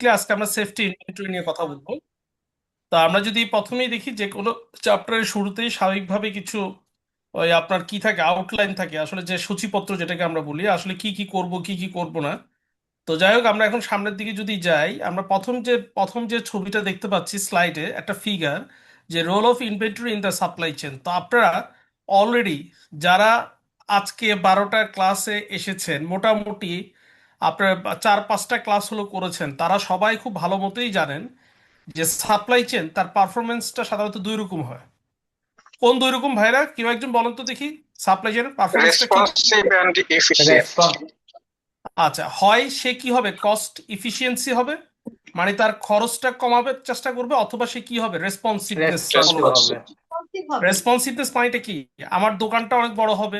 আজকে আমরা safety inventory নিয়ে কথা বলবো। তা আমরা যদি প্রথমেই দেখি যে কোনো চ্যাপ্টারের শুরুতেই স্বাভাবিকভাবে কিছু ওই আপনার কি থাকে, আউটলাইন থাকে, আসলে যে সূচিপত্র যেটাকে আমরা বলি, আসলে কি কি করব কি কি করব না। তো যাই হোক, আমরা এখন সামনের দিকে যদি যাই, আমরা প্রথম যে ছবিটা দেখতে পাচ্ছি স্লাইডে, একটা ফিগার, যে role of inventory in the supply chain. তো আপনারা অলরেডি যারা আজকে 12টা ক্লাসে এসেছেন, মোটামুটি আপনার 4-5টা ক্লাস হলো করেছেন, তারা সবাই খুব ভালো মতোই জানেন যে সাপ্লাই চেন তার পারফরমেন্সটা সাধারণত দুই রকম হয়। কোন দুই রকম ভাইরা, কেউ একজন বলেন তো দেখি, সাপ্লাই চেনের পারফরমেন্সটা কি? Responsive and efficient. রেসপন্স আচ্ছা, হয় সে কি হবে, কস্ট ইফিসিয়েন্সি হবে, মানে তার খরচটা কমাবে চেষ্টা করবে, অথবা সে কি হবে, রেসপন্সিভনেস ফলো রেসপন্সিভ করবে। হবে। রেসপন্সিভনেস মানেটা কি? আমার দোকানটা অনেক বড় হবে,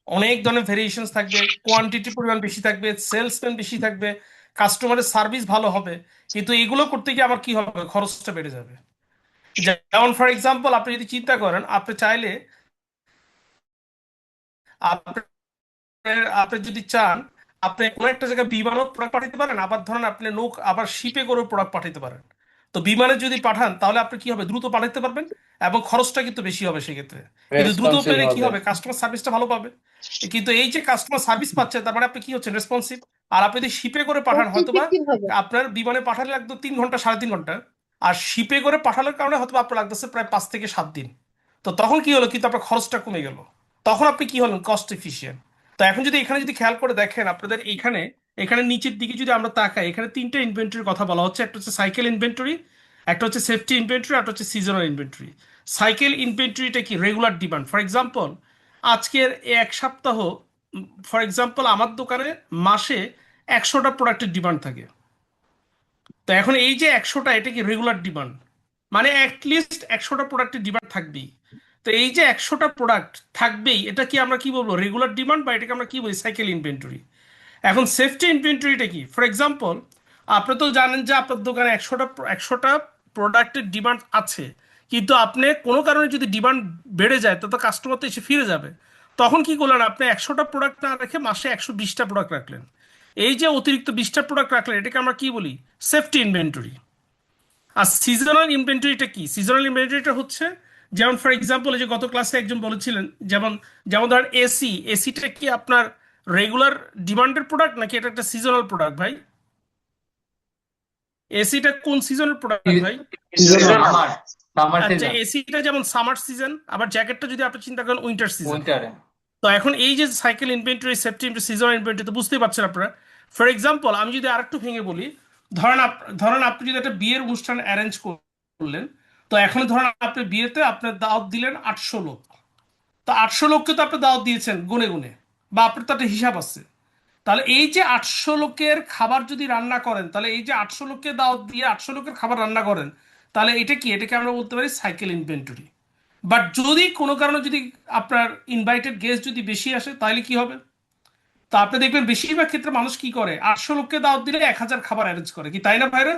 অনেক ধরনের ভেরিয়েশনস থাকবে, কোয়ান্টিটি পরিমাণ বেশি থাকবে, সেলসম্যান বেশি থাকবে, কাস্টমারের সার্ভিস ভালো হবে, কিন্তু এগুলো করতে গিয়ে আমার কি হবে, খরচটা বেড়ে যাবে। যেমন ফর এক্সাম্পল, আপনি যদি চিন্তা করেন, আপনি চাইলে আপনি আপনি যদি চান, আপনি কোনো একটা জায়গায় বিমানও প্রোডাক্ট পাঠাতে পারেন, আবার ধরেন আপনি নৌক আবার শিপে করে প্রোডাক্ট পাঠাতে পারেন। তো বিমানে যদি পাঠান তাহলে আপনি কি হবে, দ্রুত পাঠাতে পারবেন এবং খরচটা কিন্তু বেশি হবে সেক্ষেত্রে। কিন্তু দ্রুত রেসপন্সিভ পেলে কি হবে। হবে, কাস্টমার সার্ভিসটা ভালো পাবে। কিন্তু এই যে কাস্টমার সার্ভিস পাচ্ছে, তার মানে আপনি কি হচ্ছেন, রেসপন্সিভ। আর আপনি যদি শিপে করে পাঠান, হয়তোবা আপনার বিমানে পাঠালে লাগতো 3 ঘন্টা 3.5 ঘন্টা, আর শিপে করে পাঠানোর কারণে হয়তো আপনার লাগতেছে প্রায় 5 থেকে 7 দিন। তো তখন কি হলো, কিন্তু আপনার খরচটা কমে গেল, তখন আপনি কি হলেন, কস্ট এফিশিয়েন্ট। তো এখন যদি এখানে যদি খেয়াল করে দেখেন, আপনাদের এখানে এখানে নিচের দিকে যদি আমরা তাকাই, এখানে তিনটে ইনভেন্টরির কথা বলা হচ্ছে। একটা হচ্ছে সাইকেল ইনভেন্টরি, একটা হচ্ছে সেফটি ইনভেন্টরি, একটা হচ্ছে সিজনাল ইনভেন্টরি। সাইকেল ইনভেন্টরিটা কি, রেগুলার ডিমান্ড। ফর এক্সাম্পল, আজকের এই এক সপ্তাহ, ফর এক্সাম্পল আমার দোকানে মাসে 100টা প্রোডাক্টের ডিমান্ড থাকে। তো এখন এই যে 100টা, এটা কি রেগুলার ডিমান্ড, মানে অ্যাটলিস্ট 100টা প্রোডাক্টের ডিমান্ড থাকবেই। তো এই যে 100টা প্রোডাক্ট থাকবেই, এটা কি আমরা কি বলবো, রেগুলার ডিমান্ড, বা এটাকে আমরা কি বলি, সাইকেল ইনভেন্টরি। এখন সেফটি ইনভেন্টরিটা কি, ফর এক্সাম্পল, আপনি তো জানেন যে আপনার দোকানে 100টা প্রোডাক্টের ডিমান্ড আছে, কিন্তু আপনি কোনো কারণে যদি ডিমান্ড বেড়ে যায়, তো কাস্টমার তো এসে ফিরে যাবে। তখন কি করলেন, আপনি 100টা প্রোডাক্ট না রেখে মাসে 120টা প্রোডাক্ট রাখলেন। এই যে অতিরিক্ত 20টা প্রোডাক্ট রাখলেন, এটাকে আমরা কি বলি, সেফটি ইনভেন্টরি। আর সিজনাল ইনভেন্টরিটা কি, সিজনাল ইনভেন্টরিটা হচ্ছে, যেমন ফর এক্সাম্পল, এই যে গত ক্লাসে একজন বলেছিলেন, যেমন যেমন ধরেন এসিটা কি আপনার রেগুলার ডিমান্ডের প্রোডাক্ট, নাকি এটা একটা সিজনাল প্রোডাক্ট ভাই? এসিটা কোন সিজনের প্রোডাক্ট ভাই? Seasonal, seasonal. সামার, সামার আচ্ছা, সিজন, এসিটা যেমন সামার সিজন, আবার জ্যাকেটটা যদি আপনি চিন্তা করেন উইন্টার সিজন। উইন্টারে। তো এখন এই যে cycle inventory, safety inventory, seasonal inventory, তো বুঝতেই পারছেন আপনারা। ফর এক্সাম্পল, আমি যদি আরেকটু ভেঙে বলি, ধরেন আপনি যদি একটা বিয়ের অনুষ্ঠান অ্যারেঞ্জ করলেন, তো এখন ধরেন আপনি বিয়েতে আপনার দাওয়াত দিলেন 800 লোক। তো 800 লোককে তো আপনি দাওয়াত দিয়েছেন গুনে গুনে, বা আপনার তো একটা হিসাব আছে। তাহলে এই যে 800 লোকের খাবার যদি রান্না করেন, তাহলে এই যে 800 লোককে দাওয়াত দিয়ে 800 লোকের খাবার রান্না করেন, তাহলে এটা কি, এটাকে আমরা বলতে পারি সাইকেল ইনভেন্টরি। বাট যদি কোনো কারণে যদি আপনার ইনভাইটেড গেস্ট যদি বেশি আসে, তাহলে কি হবে? তা আপনি দেখবেন বেশিরভাগ ক্ষেত্রে মানুষ কি করে, 800 লোককে দাওয়াত দিলে 1000 খাবার অ্যারেঞ্জ করে, কি তাই না ভাইরা?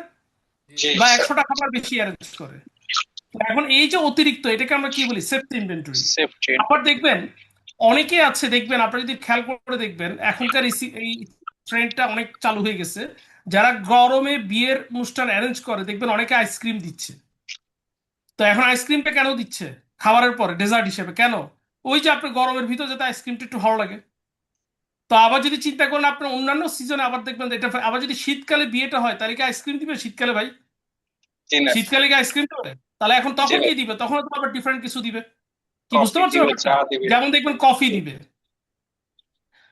জি বা স্যার। 100টা খাবার বেশি অ্যারেঞ্জ করে। তো এখন এই যে অতিরিক্ত, এটাকে আমরা কি বলি, সেফটি ইনভেন্টরি। সেফটি। আবার দেখবেন অনেকে আছে, দেখবেন আপনারা যদি খেয়াল করে দেখবেন, এখনকার এই ট্রেন্ডটা অনেক চালু হয়ে গেছে, যারা গরমে বিয়ের অনুষ্ঠান অ্যারেঞ্জ করে, দেখবেন অনেকে আইসক্রিম দিচ্ছে। তো এখন আইসক্রিমটা কেন দিচ্ছে, খাবারের পরে ডেজার্ট হিসেবে কেন? ওই যে আপনি গরমের ভিতর যাতে আইসক্রিমটা একটু ভালো লাগে। তো আবার যদি চিন্তা করেন আপনার অন্যান্য সিজনে, আবার দেখবেন এটা, আবার যদি শীতকালে বিয়েটা হয়, তাহলে কি আইসক্রিম দিবে শীতকালে ভাই? জি না স্যার। শীতকালে কি আইসক্রিম দেবে? তাহলে এখন জি তখন না। কি দিবে, তখন তো আবার ডিফারেন্ট কিছু দিবে। কি বুঝতে কফি পারছো দিবে, ব্যাপারটা? চা দিবে। যেমন দেখবেন কফি দিবে,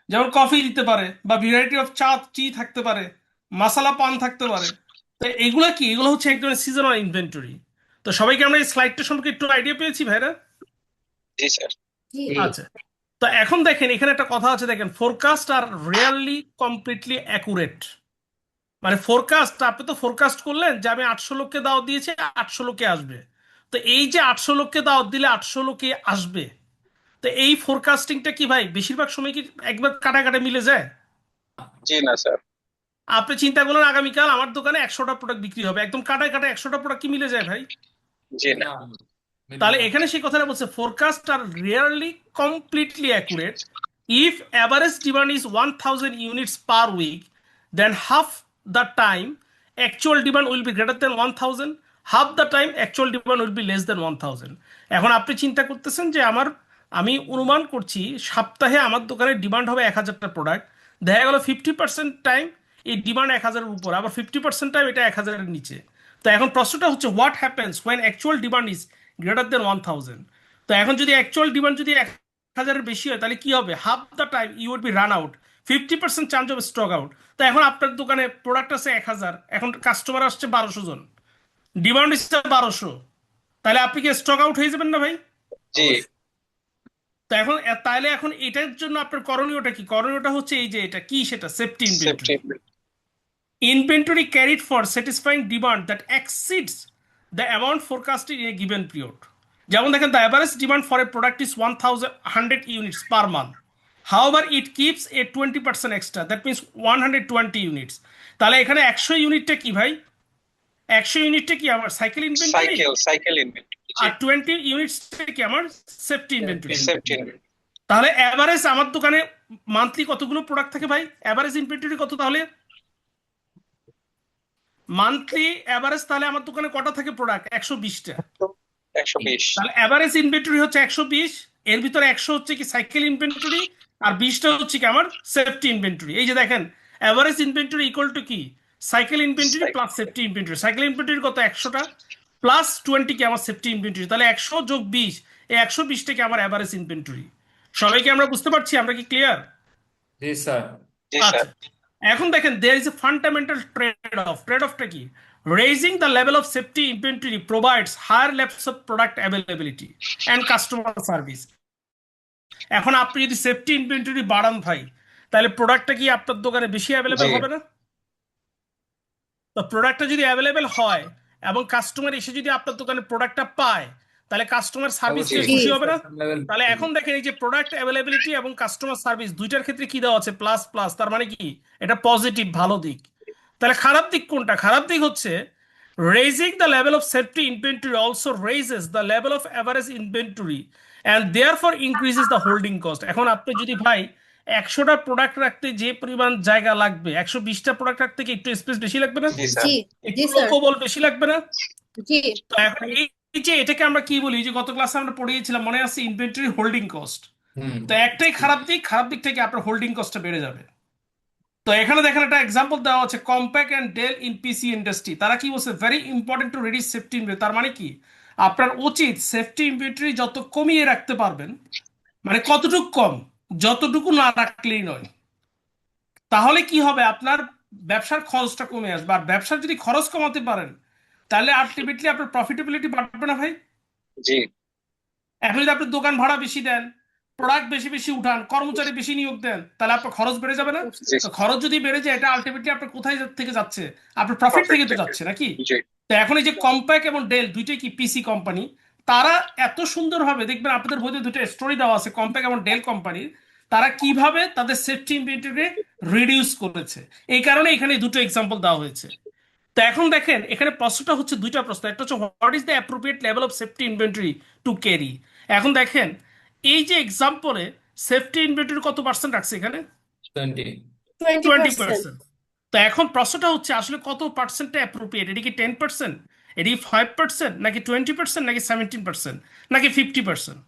যেমন কফি দিতে পারে, বা ভ্যারাইটি অফ টি থাকতে পারে, মশলা পান থাকতে পারে। তো এগুলো কি, এগুলো হচ্ছে এক ধরনের সিজনাল ইনভেন্টরি। তো সবাইকে আমরা এই স্লাইডটা সম্পর্কে একটু আইডিয়া পেয়েছি ভাইরা? জি স্যার। আচ্ছা, তো এখন দেখেন এখানে একটা কথা আছে, দেখেন, forecast are really completely accurate. মানে ফোরকাস্ট, আপনি তো ফোরকাস্ট করলেন যে আমি 800 লোককে দাওয়াত দিয়েছি, 800 লোকে আসবে। তো এই যে 800 লোককে দাওয়াত দিলে 800 লোকে আসবে, তো এই ফোরকাস্টিংটা কি ভাই বেশিরভাগ সময় কি একবার কাটা কাটা মিলে যায়? জি না স্যার। আপনি চিন্তা করলেন আগামীকাল আমার দোকানে 100টা প্রোডাক্ট বিক্রি হবে, একদম কাটায় কাটায় 100টা প্রোডাক্ট কি মিলে যায় ভাই? জি না। না, মিলবে তাহলে না। এখানে সেই কথাটা বলছে, forecast are rarely completely accurate. If average demand is 1000 units per week, then half the time actual demand will be greater than 1000, half the time actual demand will be less than 1000। এখন আপনি চিন্তা করতেছেন যে আমি অনুমান করছি সপ্তাহে আমার দোকানে ডিমান্ড হবে 1000টা প্রোডাক্ট, দেখা গেল 50% টাইম এই ডিমান্ড 1000-এর উপর, আবার 50% টাইম এটা 1000-এর নিচে। তো এখন প্রশ্নটা হচ্ছে what happens when actual demand is greater than 1000। তো এখন যদি অ্যাকচুয়াল ডিমান্ড যদি 1000-এর বেশি হয় তাহলে কি হবে? Half the time you will be run out, 50% chance of stock out. তো এখন আপনার দোকানে প্রোডাক্ট আছে 1000, এখন কাস্টমার আসছে 1200 জন, ডিমান্ড হচ্ছে 1200, তাহলে আপনি কি স্টক আউট হয়ে যাবেন না ভাই? জি তো এখন তাহলে এখন এটার জন্য আপনার করণীয়টা কি? করণীয়টা হচ্ছে এই যে এটা কি, সেটা safety safety inventory. Inventory carried for satisfying demand that exceeds the amount forecasted in a given period. যেমন দেখেন, the average demand for a product is 1100 units per month. However, it keeps a 20% extra. That means 120 units. তাহলে এখানে 100 ইউনিটটা কি ভাই? 100 ইউনিটটা কি আমার সাইকেল ইনভেন্টরি, সাইকেল ইনভেন্টরি। আর 20 ইউনিটসটা কি আমার সেফটি ইনভেন্টরি। Safety inventory. তাহলে অ্যাভারেজ আমার দোকানে মান্থলি কতগুলো প্রোডাক্ট থাকে ভাই? অ্যাভারেজ ইনভেন্টরি কত তাহলে? মান্থলি অ্যাভারেজ তাহলে আমার দোকানে কটা থাকে প্রোডাক্ট? 120টা। 120। তাহলে অ্যাভারেজ ইনভেন্টরি হচ্ছে 120, এর ভিতরে 100 হচ্ছে কি সাইকেল ইনভেন্টরি, আর 20টা হচ্ছে কি আমার সেফটি ইনভেন্টরি। এই যে দেখেন, অ্যাভারেজ ইনভেন্টরি ইকুয়াল টু কি? Cycle inventory plus safety inventory. Cycle inventory কত? 100টা প্লাস 20 কি আমার সেফটি ইনভেন্টরি, তাহলে 100 যোগ 20, এই 120টা কি আমার অ্যাভারেজ ইনভেন্টরি। সবাইকে আমরা বুঝতে পারছি? আমরা কি ক্লিয়ার? জি স্যার। জি আচ্ছা, স্যার। এখন দেখেন there is a fundamental trade-off. Trade-offটা কি? Raising the level of safety inventory provides higher levels of product availability and customer service. এখন আপনি যদি সেফটি ইনভেন্টরি বাড়ান ভাই, তাহলে প্রোডাক্টটা কি আপনার দোকানে বেশি অ্যাভেলেবেল জি। হবে না? তো প্রোডাক্টটা যদি অ্যাভেলেবেল হয় এবং কাস্টমার এসে যদি আপনার দোকানে প্রোডাক্টটা পায়, তাহলে কাস্টমার সার্ভিস অবশ্যই। খুশি হবে না? লেভেল তাহলে এখন দেখেন এই যে প্রোডাক্ট অ্যাভেলেবিলিটি এবং কাস্টমার সার্ভিস দুইটার ক্ষেত্রে কি দেওয়া আছে? প্লাস প্লাস, তার মানে কি এটা পজিটিভ, ভালো দিক। তাহলে খারাপ দিক কোনটা? খারাপ দিক হচ্ছে raising the level of safety inventory also raises the level of average inventory and therefore increases the holding cost. এখন আপনি যদি ভাই 100টা প্রোডাক্ট রাখতে যে পরিমাণ জায়গা লাগবে, 120টা প্রোডাক্ট রাখতে কি একটু স্পেস বেশি লাগবে না? জি স্যার। জি একটু জি স্যার লোকবল বেশি লাগবে না? জি তো এখন এই যে এটাকে আমরা কি বলি, যে গত ক্লাসে আমরা পড়িয়েছিলাম মনে আছে, ইনভেন্টরি হোল্ডিং কস্ট। তো একটাই খারাপ দিক, খারাপ দিক থেকে আপনার হোল্ডিং কস্টটা বেড়ে যাবে। তো এখানে দেখেন একটা এক্সাম্পল দেওয়া আছে, Compaq and Dell in PC industry. তারা কি বলছে? Very important to reduce safety inventory. তার মানে কি আপনার উচিত সেফটি ইনভেন্টরি যত কমিয়ে রাখতে পারবেন, মানে কতটুকু কম, যতটুকু না রাখলেই নয়। তাহলে কি হবে? আপনার ব্যবসার খরচটা কমে আসবে, আর ব্যবসার যদি খরচ কমাতে পারেন তাহলে আলটিমেটলি আপনার প্রফিটেবিলিটি বাড়বে না ভাই? জি। এখন যদি আপনি দোকান ভাড়া বেশি দেন, প্রোডাক্ট বেশি বেশি উঠান, কর্মচারী বেশি নিয়োগ দেন, তাহলে আপনার খরচ বেড়ে যাবে না? জি। তো খরচ যদি বেড়ে যায়, এটা আলটিমেটলি আপনার কোথায় থেকে যাচ্ছে? আপনার প্রফিট থেকে তো যাচ্ছে নাকি? জি। তো এখন এই যে কম্প্যাক এবং ডেল দুইটাই কি পিসি কোম্পানি, তারা এত সুন্দরভাবে, দেখবেন আপনাদের বইতে দুটো স্টোরি দেওয়া আছে কম্প্যাক এবং ডেল কোম্পানির, তারা কিভাবে তাদের সেফটি ইনভেন্টরি রিডিউস করেছে। এই কারণে এখানে দুটো এক্সাম্পল দেওয়া হয়েছে। তো এখন দেখেন এখানে প্রশ্নটা হচ্ছে দুইটা প্রশ্ন, একটা হচ্ছে what is the appropriate level of safety inventory to carry. এখন দেখেন এই যে এক্সাম্পলে সেফটি ইনভেন্টরি কত পার্সেন্ট রাখছে এখানে? 20। 20%। তো এখন প্রশ্নটা হচ্ছে আসলে কত পার্সেন্টটা অ্যাপ্রোপ্রিয়েট? এটা কি 10%, এটি 5%, নাকি 20%, নাকি 17%, নাকি 50%?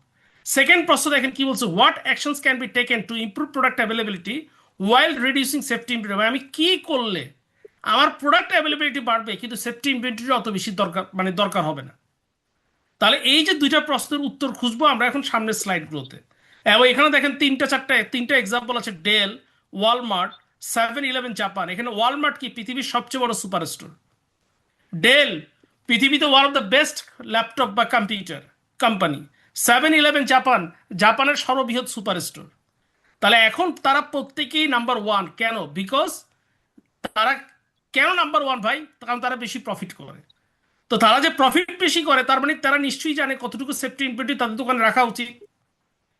সেকেন্ড প্রশ্ন দেখেন কি বলছে, what actions can be taken to improve product availability while reducing safety inventory. আমি কি করলে আমার প্রোডাক্ট অ্যাভেলেবিলিটি বাড়বে কিন্তু সেফটি ইনভেন্টরি অত বেশি দরকার, মানে দরকার হবে না? তাহলে এই যে দুইটা প্রশ্নের উত্তর খুঁজবো আমরা এখন সামনের স্লাইডগুলোতে। এবং এখানে দেখেন তিনটা এক্সাম্পল আছে, ডেল, ওয়ালমার্ট, 7-Eleven জাপান। এখানে ওয়ালমার্ট কি পৃথিবীর সবচেয়ে বড় সুপার স্টোর, ডেল পৃথিবীতে one of the best laptop বা কম্পিউটার কোম্পানি, 7-Eleven জাপান জাপানের সর্ববৃহৎ সুপার স্টোর। তাহলে এখন তারা প্রত্যেকেই নাম্বার ওয়ান। কেন? বিকজ তারা কেন নাম্বার ওয়ান ভাই? কারণ তারা বেশি প্রফিট করে। তো তারা যে প্রফিট বেশি করে তার মানে তারা নিশ্চয়ই জানে কতটুকু সেফটি ইনভেন্টরি তাদের দোকানে রাখা উচিত।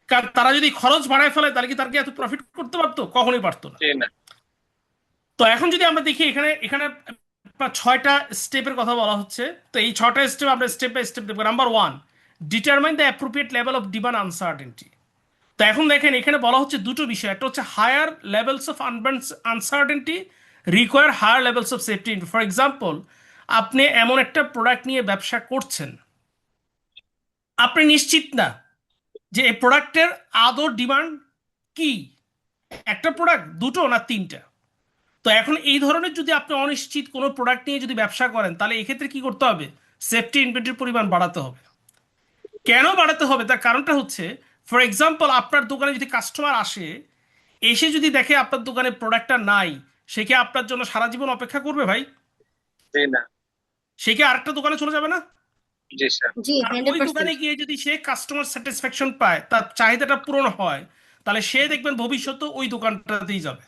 কারণ তারা যদি খরচ বাড়ায় ফেলে তাহলে কি তারা কি এত প্রফিট করতে পারতো? কখনোই পারতো না। জি না। তো এখন যদি আমরা দেখি এখানে এখানে 6টা স্টেপের কথা বলা হচ্ছে। তো এই 6টা স্টেপ আমরা স্টেপ বাই স্টেপ দেখবো। Number one, determine the appropriate level of demand uncertainty. তো এখন দেখেন এখানে বলা হচ্ছে দুটো বিষয়, একটা হচ্ছে higher levels of uncertainty require higher levels of safety. For example, আপনি এমন একটা প্রোডাক্ট নিয়ে ব্যবসা করছেন, আপনি নিশ্চিত না যে এই প্রোডাক্টের আদৌ ডিমান্ড কি, একটা প্রোডাক্ট, দুটো না তিনটা। তো এখন এই ধরনের যদি আপনি অনিশ্চিত কোনো প্রোডাক্ট নিয়ে যদি ব্যবসা করেন, তাহলে এক্ষেত্রে কি করতে হবে? সেফটি ইনভেন্টরির পরিমাণ বাড়াতে হবে। কেন বাড়াতে হবে তার কারণটা হচ্ছে, ফর এক্সাম্পল, আপনার দোকানে যদি কাস্টমার আসে, এসে যদি দেখে আপনার দোকানে প্রোডাক্টটা নাই, সে কি আপনার জন্য সারা জীবন অপেক্ষা করবে ভাই? জি না। সে কি আরেকটা দোকানে চলে যাবে না? জি স্যার। জি আর ওই 100%। দোকানে গিয়ে যদি সে কাস্টমার স্যাটিসফ্যাকশন পায়, তার চাহিদাটা পূরণ হয়, তাহলে সে দেখবেন ভবিষ্যতে ওই দোকানটাতেই যাবে।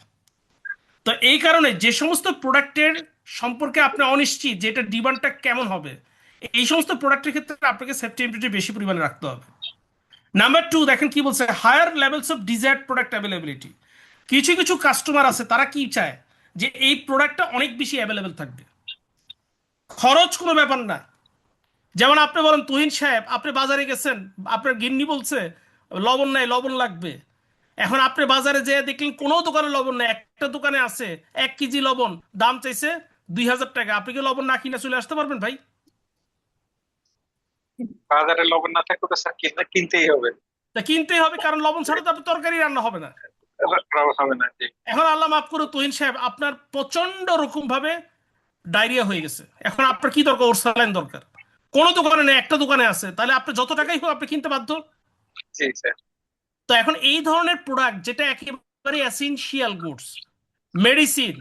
তো এই কারণে যে সমস্ত প্রোডাক্টের সম্পর্কে আপনি অনিশ্চিত যে এটা ডিমান্ডটা কেমন হবে, এই সমস্ত প্রোডাক্টের ক্ষেত্রে আপনাকে সেফটি ইনভেন্টরি বেশি পরিমাণে রাখতে হবে। নাম্বার টু, দেখেন কি বলছে, higher levels of desired product availability. কিছু কিছু কাস্টমার আছে, তারা কি চায় যে এই প্রোডাক্টটা অনেক বেশি অ্যাভেলেবেল থাকবে, খরচ কোনো ব্যাপার না। যেমন আপনি বলেন, তুহিন সাহেব, আপনি বাজারে গেছেন, আপনার গিন্নি বলছে লবণ নাই, লবণ লাগবে। এখন আপনি বাজারে যেয়ে দেখলেন কোনো দোকানে লবণ নেই, একটা দোকানে আছে 1 কেজি লবণ, দাম চাইছে 2000 টাকা। আপনি কি লবণ না কিনে চলে আসতে পারবেন ভাই? বাজারে লবণ না থাকলে তো স্যার কিনতেই হবে। তা কিনতেই হবে, কারণ লবণ ছাড়া তো আপনার তরকারি রান্না হবে না। হবে না। জি। এখন আল্লাহ মাফ করুন তুহিন সাহেব, আপনার প্রচন্ড রকম ভাবে ডায়রিয়া হয়ে গেছে, এখন আপনার কি দরকার? ওর স্যালাইন দরকার। কোনো দোকানে নেই, একটা দোকানে আছে, তাহলে আপনি যত টাকাই হোক আপনি কিনতে বাধ্য। জি স্যার। তো এখন এই ধরনের প্রোডাক্ট যেটা একেবারে এসেনশিয়াল গুডস, মেডিসিন,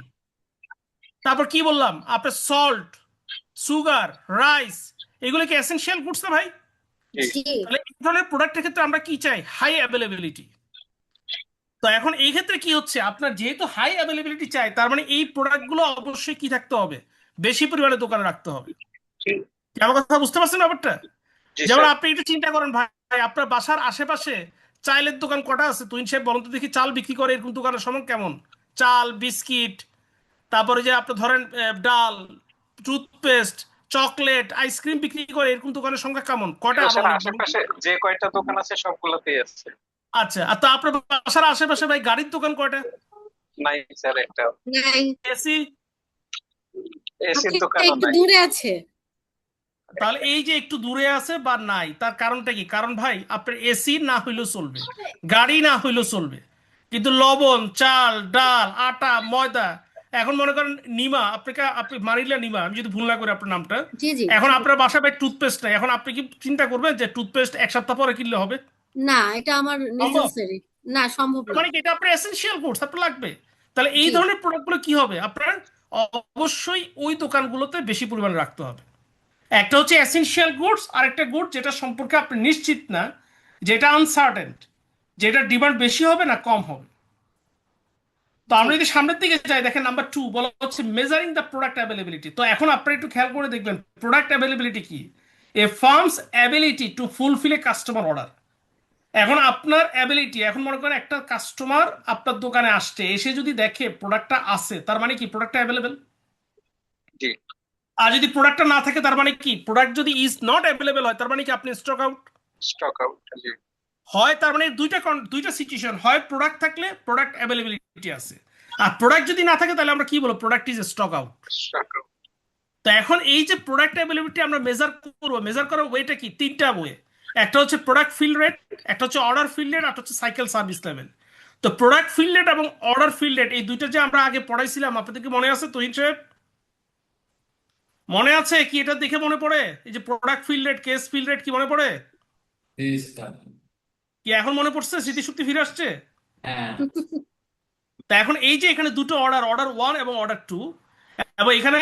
তারপর কি বললাম আপনার সল্ট, সুগার, রাইস, এগুলো কি এসেনশিয়াল গুডস না ভাই? জি। জি তাহলে এই ধরনের প্রোডাক্টের ক্ষেত্রে আমরা কি চাই? High availability. তো এখন এই ক্ষেত্রে কি হচ্ছে, আপনার যেহেতু হাই অ্যাভেলেবিলিটি চাই, তার মানে এই প্রোডাক্টগুলো অবশ্যই কি থাকতে হবে? বেশি পরিমাণে দোকানে রাখতে হবে। জি। কি আমার কথা বুঝতে পারছেন ব্যাপারটা? জি যেমন স্যার। আপনি একটু চিন্তা করেন ভাই, আপনার বাসার আশেপাশে চালের দোকান কটা আছে? তুহিন সাহেব বলুন তো দেখি, চাল বিক্রি করে এরকম দোকানের সমান কেমন? চাল, বিস্কিট, তারপরে যে আপনি ধরেন ডাল, টুথপেস্ট, চকলেট, আইসক্রিম বিক্রি করে এরকম দোকানের সংখ্যা কেমন, কটা? এগুলো আবার স্যার অনেক বলুন তো। আশেপাশে যে কয়টা দোকান আছে সবগুলোতেই আছে। আচ্ছা, আর তো আপনার বাসার আশেপাশে ভাই গাড়ির দোকান কয়টা? নাই স্যার একটা। নাই, এসি? এসির একটা দোকানও একটু নাই। দূরে আছে। তাহলে এই যে একটু দূরে আছে বা নাই, তার কারণটা কি? কারণ ভাই আপনার এসি না হইলেও চলবে, গাড়ি না হইলেও চলবে, কিন্তু লবণ, চাল, ডাল, আটা, ময়দা, এখন মনে করেন নিমা, আপনি মারিলা নিমা, আমি যদি ভুল না করি আপনার নামটা, জি জি। এখন আপনার বাসায় ভাই টুথপেস্ট নাই, এখন আপনি কি চিন্তা করবেন যে টুথপেস্ট 1 সপ্তাহ পরে কিনলে হবে? না, এটা আমার সম্ভব? নেসেসারি। না, সম্ভব তার না। মানে কি এটা আপনার এসেনশিয়াল গুডস, আপনার লাগবে। তাহলে এই জি ধরনের প্রোডাক্টগুলো কি হবে, আপনার অবশ্যই ওই দোকানগুলোতে বেশি পরিমাণে রাখতে হবে। একটা হচ্ছে এসেনশিয়াল গুডস, আর একটা গুড যেটা সম্পর্কে আপনি নিশ্চিত না, যেটা আনসার্টেন্ট, যেটা ডিমান্ড বেশি হবে না কম হবে। তো জি আমরা যদি সামনের দিকে যাই, দেখেন নাম্বার টু বলা হচ্ছে মেজারিং দ্য প্রোডাক্ট অ্যাভেলেবিলিটি। তো এখন আপনারা একটু খেয়াল করে দেখবেন প্রোডাক্ট অ্যাভেলেবিলিটি কি, a firm's ability to fulfil a customer order. এখন আপনার অ্যাবিলিটি, এখন মনে করেন একটা কাস্টমার আপনার দোকানে আসছে, এসে যদি দেখে প্রোডাক্টটা আছে, তার মানে কি প্রোডাক্টটা অ্যাভেলেবেল। জি। আর যদি প্রোডাক্টটা না থাকে, তার মানে কি? প্রোডাক্ট যদি ইজ নট অ্যাভেলেবেল হয়, তার মানে কি আপনি স্টক আউট। Stock out. জি। হয় তার মানে দুইটা সিচুয়েশন, হয় প্রোডাক্ট থাকলে প্রোডাক্ট অ্যাভেলেবিলিটি আছে, আর প্রোডাক্ট যদি না থাকে তাহলে আমরা কি বলবো? Product is stock out. Stock out. তো এখন এই যে প্রোডাক্ট অ্যাভেলেবিলিটি আমরা মেজার করবো, মেজার করার ওয়েটা কি? তিনটা ওয়ে। একটা হচ্ছে প্রোডাক্ট ফিল রেট, একটা হচ্ছে অর্ডার ফিল রেট, একটা হচ্ছে সাইকেল সার্ভিস লেভেল। তো প্রোডাক্ট ফিল রেট এবং অর্ডার ফিল রেট, এই দুইটা যে আমরা আগে পড়াইছিলাম, আপনাদের কি মনে আছে তুহিন সাহেব? মনে আছে কি? এটা দেখে মনে পড়ে, এই যে product fill rate, case fill rate, কি মনে পড়ে? জি স্যার। কি এখন মনে পড়ছে? স্মৃতিশক্তি ফিরে আসছে? হ্যাঁ। তা এখন এই যে এখানে দুটো অর্ডার, অর্ডার 1 এবং অর্ডার 2, এবং এখানে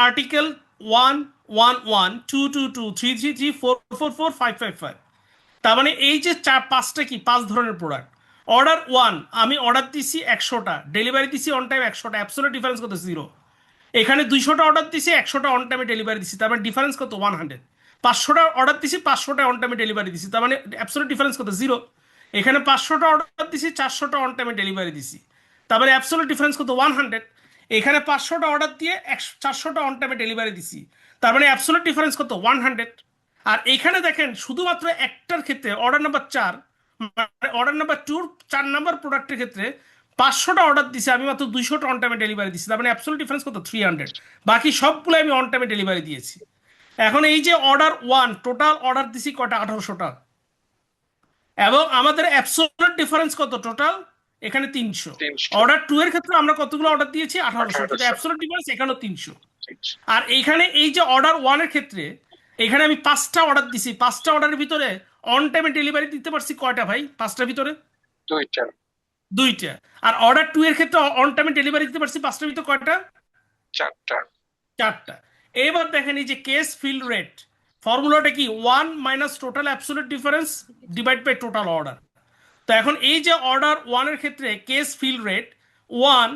আর্টিকেল 1, 1, 1, 2, 2, 2, 3, 3, 3, 4, 4, 4, 5, 5, 5, তার মানে এই যে পাঁচটা কি, 5 ধরনের প্রোডাক্ট। অর্ডার 1, আমি অর্ডার দিছি 100টা, ডেলিভারি দিছি অন টাইম 100টা, অ্যাবসলিউট ডিফারেন্স কত? 0। এখানে 200টা অর্ডার দিছি, 100টা অন টাইমে ডেলিভারি দিছি, তার মানে ডিফারেন্স কত? 100। 500টা অর্ডার দিছি, 500টা অন টাইমে ডেলিভারি দিছি, তার মানে অ্যাবসলিউট ডিফারেন্স কত? 0। এখানে 500টা অর্ডার দিছি, 400টা অন টাইমে ডেলিভারি দিছি, তার মানে অ্যাবসলিউট ডিফারেন্স কত? 100। এখানে 500টা অর্ডার দিয়ে 400টা অন টাইমে ডেলিভারি দিছি, তার মানে অ্যাবসলিউট ডিফারেন্স কত? 100। আর এখানে দেখেন শুধুমাত্র একটার ক্ষেত্রে, অর্ডার নাম্বার 4, মানে অর্ডার নাম্বার 2 4 নাম্বার প্রোডাক্টের ক্ষেত্রে 500টা অর্ডার দিছি, আমি মাত্র 200টা অন টাইমে ডেলিভারি দিছি, তার মানে অ্যাবসলিউট ডিফারেন্স কত? 300। বাকি সবগুলো আমি অন টাইমে ডেলিভারি দিয়েছি। এখন এই যে অর্ডার ওয়ান, টোটাল অর্ডার দিছি কয়টা? 1800টা। এবং আমাদের অ্যাবসলিউট ডিফারেন্স কত টোটাল? এখানে 300। 300, অর্ডার টু এর ক্ষেত্রে আমরা কতগুলো অর্ডার দিয়েছি? 1800, কিন্তু 1800, অ্যাবসলিউট ডিফারেন্স এখানেও 300। 300, আর এইখানে এই যে অর্ডার ওয়ানের ক্ষেত্রে এখানে আমি 5টা অর্ডার দিছি, 5টা অর্ডারের ভিতরে অন টাইমে ডেলিভারি দিতে পারছি কয়টা ভাই? 5টার ভিতরে 2টা, 2টা। আর অর্ডার টু এর ক্ষেত্রে অন টাইমে ডেলিভারি দিতে পারছি 5টার ভিতরে কয়টা? 4টা, 4টা। এবার দেখেন এই যে কেস ফিল রেট, ফর্মুলাটা কি? 1 minus total absolute difference divide by total order. তো এখন এই যে অর্ডার ওয়ানের ক্ষেত্রে case fill rate 1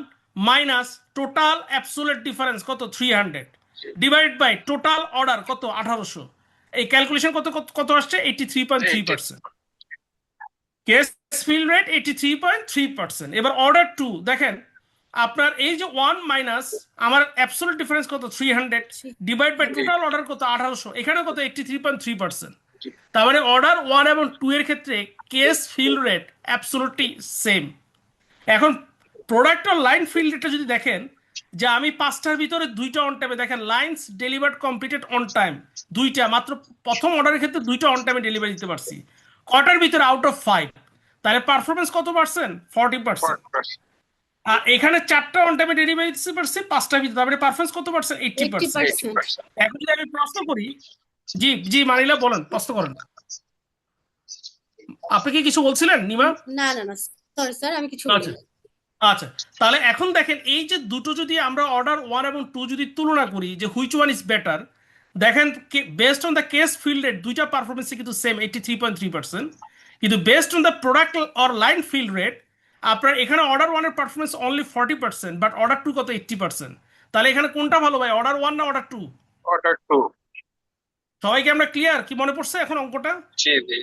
minus total absolute difference কত? 300 ডিভাইড বাই টোটাল অর্ডার কত? 1800। এই ক্যালকুলেশন কত কত কত আসছে? 83.3%। Case fill rate 83.3%। এবার অর্ডার টু দেখেন, আপনার এই যে 1 মাইনাস আমার অ্যাবসলিউট ডিফারেন্স কত? 300 ডিভাইড বাই টোটাল অর্ডার কত? 1800। এখানে কত? 83.3%। তার মানে অর্ডার ওয়ান এবং টু এর ক্ষেত্রে case fill rate absolutely same. এখন প্রোডাক্ট আর লাইন ফিল রেটটা যদি দেখেন, যে আমি 5টার ভিতরে 2টা অন টাইমে, দেখেন lines delivered completed on time 2টা, মাত্র প্রথম অর্ডারের ক্ষেত্রে 2টা অন টাইমে ডেলিভারি দিতে পারছি কটার ভিতরে? Out of 5। তাহলে পারফরমেন্স কত পার্সেন্ট? 40%। 4%, আর এখানে 4টা অন টাইমে ডেলিভারি দিতে পারছি 5টার ভিতরে, তারপরে পারফরমেন্স কত পার্সেন্ট? 80%। 80%, এখন যদি আমি প্রশ্ন করি, জি জি মানিলা বলেন, প্রশ্ন করেন। আপনি কি কিছু বলছিলেন নিমা? না না না, সরি স্যার, আমি কিছু আচ্ছা বলিনি। আচ্ছা, তাহলে এখন দেখেন এই যে দুটো যদি আমরা অর্ডার ওয়ান এবং টু যদি তুলনা করি যে হুইচ ওয়ান ইজ বেটার, দেখেন based on the case field rate দুইটা পারফরমেন্সই কিন্তু সেম 83.3%, কিন্তু based on the product or line field rate আপনার এখানে অর্ডার ওয়ানের performance only 40%, but order to কত? 80%। তাহলে এখানে কোনটা ভালো ভাই, অর্ডার ওয়ান না অর্ডার টু? অর্ডার 2, সবাইকে আমরা ক্লিয়ার? কি মনে পড়ছে এখন অঙ্কটা? জি জি,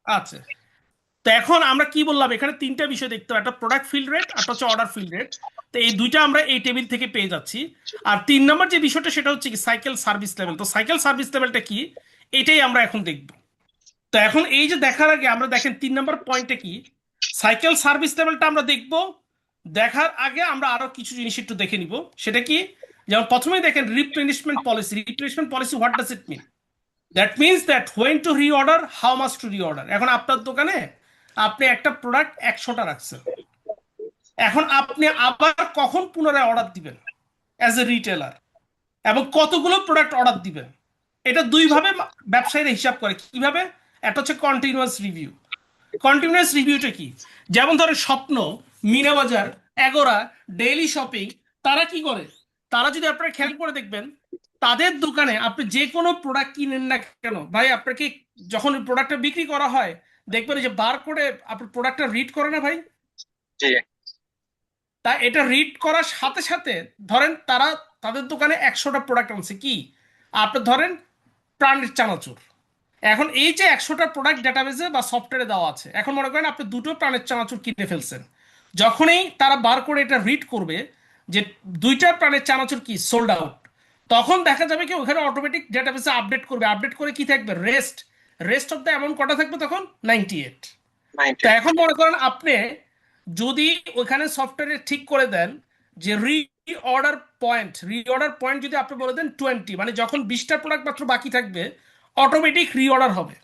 আচ্ছা, তো এখন আমরা কি বললাম, এখানে 3টা বিষয় দেখতে হবে, একটা প্রোডাক্ট ফিল্ড রেট আর হচ্ছে অর্ডার ফিল্ড রেট। তো এই দুইটা আমরা এই টেবিল থেকে পেয়ে যাচ্ছি। আর 3 নম্বর যে বিষয়টা সেটা হচ্ছে কি সাইকেল সার্ভিস লেভেল। তো সাইকেল সার্ভিস লেভেলটা কি, এটাই আমরা এখন দেখব। তো এখন এই যে দেখার আগে আমরা দেখেন 3 নম্বর পয়েন্টে কি, সাইকেল সার্ভিস লেভেলটা আমরা দেখব। দেখার আগে আমরা আরো কিছু জিনিস একটু দেখে নিব। সেটা কি, যেমন প্রথমেই দেখেন replenishment policy. Replenishment policy what does it mean? That means that when to reorder, how much to reorder. এখন আপনার দোকানে আপনি একটা প্রোডাক্ট 100টা রাখছেন, এখন আপনি আবার কখন পুনরায় অর্ডার দিবেন অ্যাজ এ রিটেলার, এবং কতগুলো প্রোডাক্ট অর্ডার দিবেন? এটা দুইভাবে ব্যবসায়ীরা হিসাব করে। কিভাবে? একটা হচ্ছে কন্টিনিউয়াস রিভিউ। কন্টিনিউয়াস রিভিউটা কি? যেমন ধরেন স্বপ্ন, মিনা বাজার, এগোরা, ডেইলি শপিং, তারা কি করে? তারা যদি আপনারা খেয়াল করে দেখবেন, তাদের দোকানে আপনি যে কোনো প্রোডাক্ট কিনেন না কেন ভাই, আপনাকে যখন প্রোডাক্টটা বিক্রি করা হয় দেখবেন যে বার করে আপনার প্রোডাক্টটা রিড করে না ভাই? জি, তা এটা রিড করার সাথে সাথে ধরেন তারা তাদের দোকানে 100টা প্রোডাক্ট আনছে, কি আপনি ধরেন প্রাণের চানাচুর। এখন এই যে 100টা প্রোডাক্ট ডাটাবেজে বা সফটওয়্যারে দেওয়া আছে, এখন মনে করেন আপনি দুটো প্রাণের চানাচুর কিনে ফেলছেন। যখনই তারা বার করে এটা রিড করবে যে 2টা প্রাণের চানাচুর কি সোল্ড আউট, তখন দেখা যাবে কি ওখানে অটোমেটিক ডাটাবেসে আপডেট করবে। আপডেট করে কি থাকবে? Rest. Rest of the amount কটা থাকবে তখন? 98। তো 90, এখন মনে করেন আপনি যদি ওখানে সফটওয়্যারে ঠিক করে দেন যে রিঅর্ডার পয়েন্ট যদি আপনি বলে দেন 20, মানে যখন 20টা প্রোডাক্ট মাত্র বাকি থাকবে অটোমেটিক রিঅর্ডার হবে।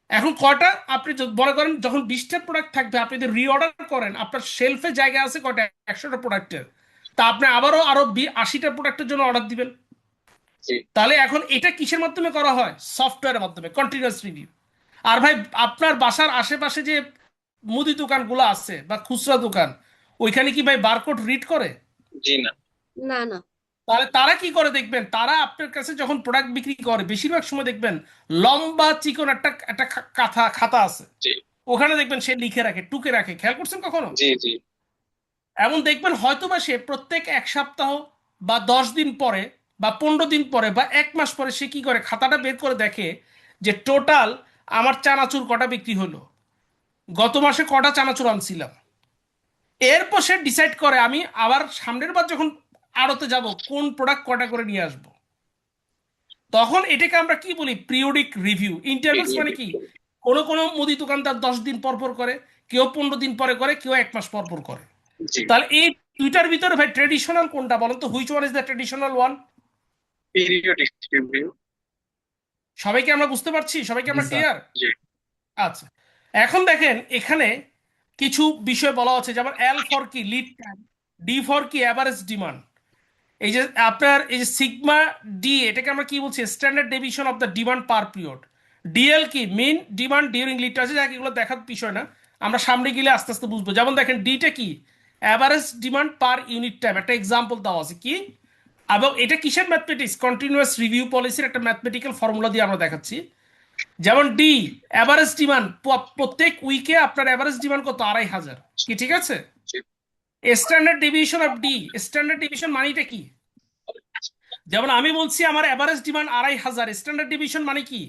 এখন কয়টা আপনি মনে করেন যখন 20টা প্রোডাক্ট থাকবে আপনি যদি রিঅর্ডার করেন, আপনার শেলফে জায়গা আছে কয়টা? 100টা প্রোডাক্টের। তা আপনি আবারও আরো 80টা প্রোডাক্টের জন্য অর্ডার দিবেন। জি, তাহলে এখন এটা কিসের মাধ্যমে করা হয়? সফটওয়্যারের মাধ্যমে, কন্টিনিউয়াস রিভিউ। আর ভাই আপনার বাসার আশেপাশে যে মুদি দোকানগুলো আছে বা খুচরা দোকান, ওইখানে কি ভাই বারকোড রিড করে? জি না, না না। তাহলে তারা কি করে দেখবেন, তারা আপনার কাছে যখন প্রোডাক্ট বিক্রি করে বেশিরভাগ সময় দেখবেন লম্বা চিকন একটা একটা খাতা আছে, জি, ওখানে দেখবেন সে লিখে রাখে, টুকে রাখে। খেয়াল করছেন কখনো? জি, জি, এমন দেখবেন হয়তো বা সে প্রত্যেক 1 সপ্তাহ বা 10 দিন পরে বা 15 দিন পরে বা 1 মাস পরে সে কি করে, খাতাটা বের করে দেখে যে টোটাল আমার চানাচুর কটা বিক্রি হলো, গত মাসে কটা চানাচুর আনছিলাম। এরপর সে ডিসাইড করে আমি আবার সামনের বার যখন আড়তে যাব কোন প্রোডাক্ট কটা করে নিয়ে আসব। তখন এটাকে আমরা কি বলি? Periodic review. ইন্টারভ্যালস মানে কি, কোনো কোনো মুদি দোকানদার 10 দিন পর পর করে, কেউ 15 দিন পরে করে, কেউ 1 মাস পর পর করে। জি। তাহলে এই দুইটার ভিতরে ভাই ট্রেডিশনাল কোনটা বলেন তো, which one is the traditional one? Periodic review. সবাইকে আমরা বুঝতে পারছি, সবাইকে জি আমরা স্যার। ক্লিয়ার? জি। আচ্ছা, এখন দেখেন এখানে কিছু বিষয় বলা হচ্ছে, যেমন এল ফর কি লিড টাইম, ডি ফর কি অ্যাভারেজ ডিমান্ড। এই যে আপনার এই যে সিগমা ডি, এটাকে আমরা কি বলছি, standard deviation of the demand per period. DL কি মিন ডিমান্ড ডিউরিং লিড টাইম। যাক এগুলো দেখার বিষয় না, আমরা সামনে গেলে আস্তে আস্তে বুঝবো। যেমন দেখেন ডিটা কি, average demand per unit time, একটা এক্সাম্পল দেওয়া আছে কি, এবং এটা কিসের ম্যাথমেটিক্স, কন্টিনিউয়াস রিভিউ পলিসির একটা ম্যাথমেটিক্যাল ফর্মুলা দিয়ে আমরা দেখাচ্ছি। যেমন ডি অ্যাভারেজ ডিমান্ড, প্রত্যেক উইকে আপনার অ্যাভারেজ ডিমান্ড কত, 2,500, কি ঠিক আছে? জি। Standard deviation of D, standard deviation মানেটা কি? যেমন আমি বলছি আমার অ্যাভারেজ ডিমান্ড 2,500, স্ট্যান্ডার্ড ডেভিয়েশন মানে কি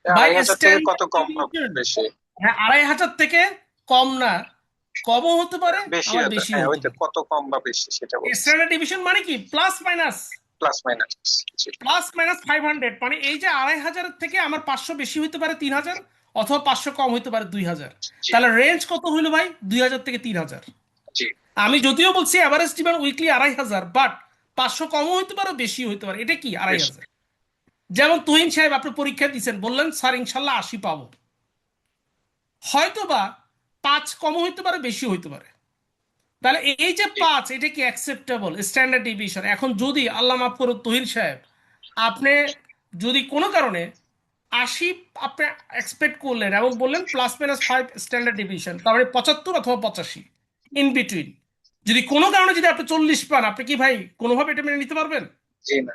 ভাই? 2,500 থেকে কত কম বা বেশি? হ্যাঁ, 2,500 থেকে কম না, কমও হতে পারে বেশি আবার হতে, বেশি হ্যাঁ, হতে ওইটা পারে। কত কম বা বেশি সেটা বলছি। স্ট্যান্ডার্ড ডেভিয়েশন মানে কি, প্লাস মাইনাস, প্লাস মাইনাস। জি। প্লাস মাইনাস 500, মানে এই যে 2,500 থেকে আমার 500 বেশি হইতে পারে 3,000, অথবা 500 কম হইতে পারে 2,000। জি। তাহলে রেঞ্জ কত হইলো ভাই, 2,000 থেকে 3,000। জি। আমি যদিও বলছি অ্যাভারেজ ডিমান্ড উইকলি 2,500, বাট 500 কমও হইতে পারে বেশি হইতে পারে, এটা কি 2,500। যেমন তুহিন সাহেব আপনি পরীক্ষা দিচ্ছেন, বললেন স্যার ইনশাল্লাহ 80 পাবো, হয়তো বা 5 কমও হইতে পারে বেশি হইতে পারে। তাহলে এই যে জি। 5, এটা কি অ্যাকসেপ্টেবল স্ট্যান্ডার্ড ডিভিশন? এখন যদি আল্লাহ মাফ করুন তুহিন সাহেব, আপনি যদি কোনো কারণে 80 আপনি এক্সপেক্ট করলেন এবং বললেন +-5 স্ট্যান্ডার্ড ডিভিশন, তার মানে 75 অথবা 85 ইন বিটুইন, যদি কোনো কারণে যদি আপনি 40 পান, আপনি কি ভাই কোনোভাবে এটা মেনে নিতে পারবেন? জি না।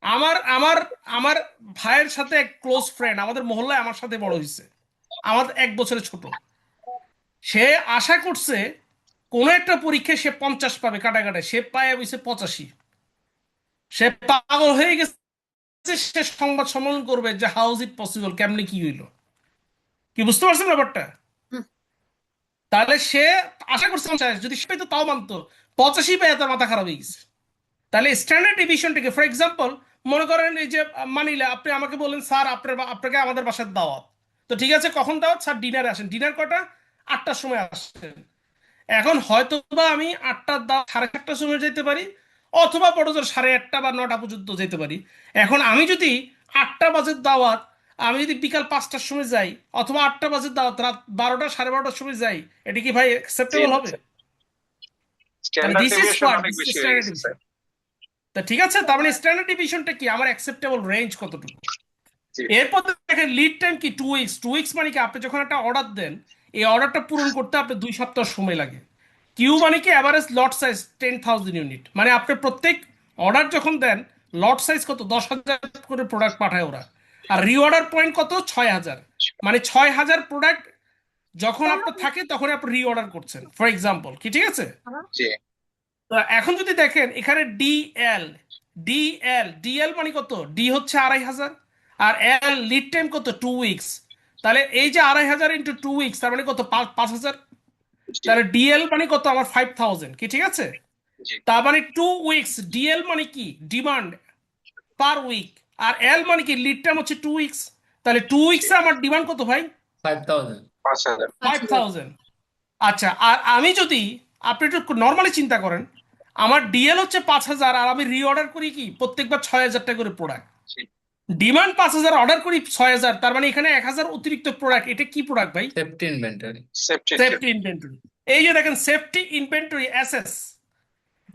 আমার আমার আমার ভাইয়ের সাথে এক ক্লোজ ফ্রেন্ড আমাদের মহল্লায় আমার সাথে বড় হয়েছে, আমাদের 1 বছরের ছোট, সে আশা করছে কোনো একটা পরীক্ষায় সে 50 পাবে কাটা কাটা, সে পায় হয়েছে 85। সে পাগল হয়ে গেছে, সে সংবাদ সম্মেলন করবে যে হাউ ইজ ইট পসিবল, কেমনে কি হইলো, কি বুঝতে পারছেন ব্যাপারটা? হুম। তাহলে সে আশা করছে 50, যদি সে পেতো তাও মানতো, 85 পেয়ে তার মাথা খারাপ হয়ে গেছে। তাহলে স্ট্যান্ডার্ড ডিভিশনটাকে, ফর এক্সাম্পল মনে করেন এই যে মানিলে আপনি আমাকে বলেন স্যার আপনাকে আমাদের বাসায় দাওয়াত, তো ঠিক আছে কখন দাওয়াত স্যার, ডিনারে আসেন, ডিনার কটা, 8টার সময় আসেন। এখন হয়তো বা আমি 8টার দাওয়াত 7:30টার সময় যেতে পারি, অথবা বড় জোর 8:30 বা 9টা পর্যন্ত যেতে পারি। এখন আমি যদি 8টা বাজের দাওয়াত, আমি যদি বিকাল 5টার সময় যাই, অথবা 8টা বাজের দাওয়াত রাত 12টা 12:30টার সময় যাই, এটা কি ভাই জি অ্যাকসেপ্টেবল না হবে? স্যার, তাহলে standard this is deviation what, অনেক দিস ইজ বেশি হয়ে স্ট্যান্ডার্ড গেছে ডিভিশন। স্যার। তা ঠিক আছে, তার মানে স্ট্যান্ডার্ড ডিভিশনটা কি, আমার অ্যাকসেপ্টেবল রেঞ্জ কতটুকু। জি। এরপর দেখেন লিড টাইম কি, 2 উইকস। 2 উইকস মানে কি, আপনি যখন একটা অর্ডার দেন, এই অর্ডারটা পূরণ করতে আপনার 2 সপ্তাহ সময় লাগে। কিউ মানে কি, অ্যাভারেজ লট সাইজ 10,000 ইউনিট, মানে আপনি প্রত্যেক অর্ডার যখন দেন, লট সাইজ কত, 10,000 করে প্রোডাক্ট পাঠায় ওরা। আর রিঅর্ডার পয়েন্ট কত, 6,000, মানে 6,000 প্রোডাক্ট যখন আপনার থাকে তখন আপনি রিঅর্ডার করছেন, ফর এক্সাম্পল, কি ঠিক আছে? জি। তো এখন যদি দেখেন এখানে ডিএল, ডিএল মানে কত, ডি হচ্ছে 2,500, আর এল লিড টাইম কত, 2 উইকস। তাহলে এই যে 2,500 ইন্টু 2 উইকস, তার মানে কত, 5,000। জি। তাহলে ডিএল মানে কত আমার 5,000, কি ঠিক আছে? জি। তার মানে 2 উইকস, ডিএল মানে কি ডিমান্ড পার উইক, আর এল মানে কি লিড টাইম হচ্ছে 2 উইকস। তাহলে 2 উইকসে আমার ডিমান্ড কত ভাই, 5,000। 5,000। 5,000। আচ্ছা, আর আমি যদি, আপনি একটু নর্মালি চিন্তা করেন, আমার ডিএল হচ্ছে 5,000, আর আমি রিঅর্ডার করি কি প্রত্যেকবার 6,000 টাকা করে প্রোডাক্ট, জি। ডিমান্ড 5,000, অর্ডার করি 6,000, তার মানে এখানে 1,000 অতিরিক্ত প্রোডাক্ট, এটা কি প্রোডাক্ট ভাই? Safety inventory. Safety. Safety inventory. এই যে দেখেন সেফটি ইনভেন্টরি এসএস,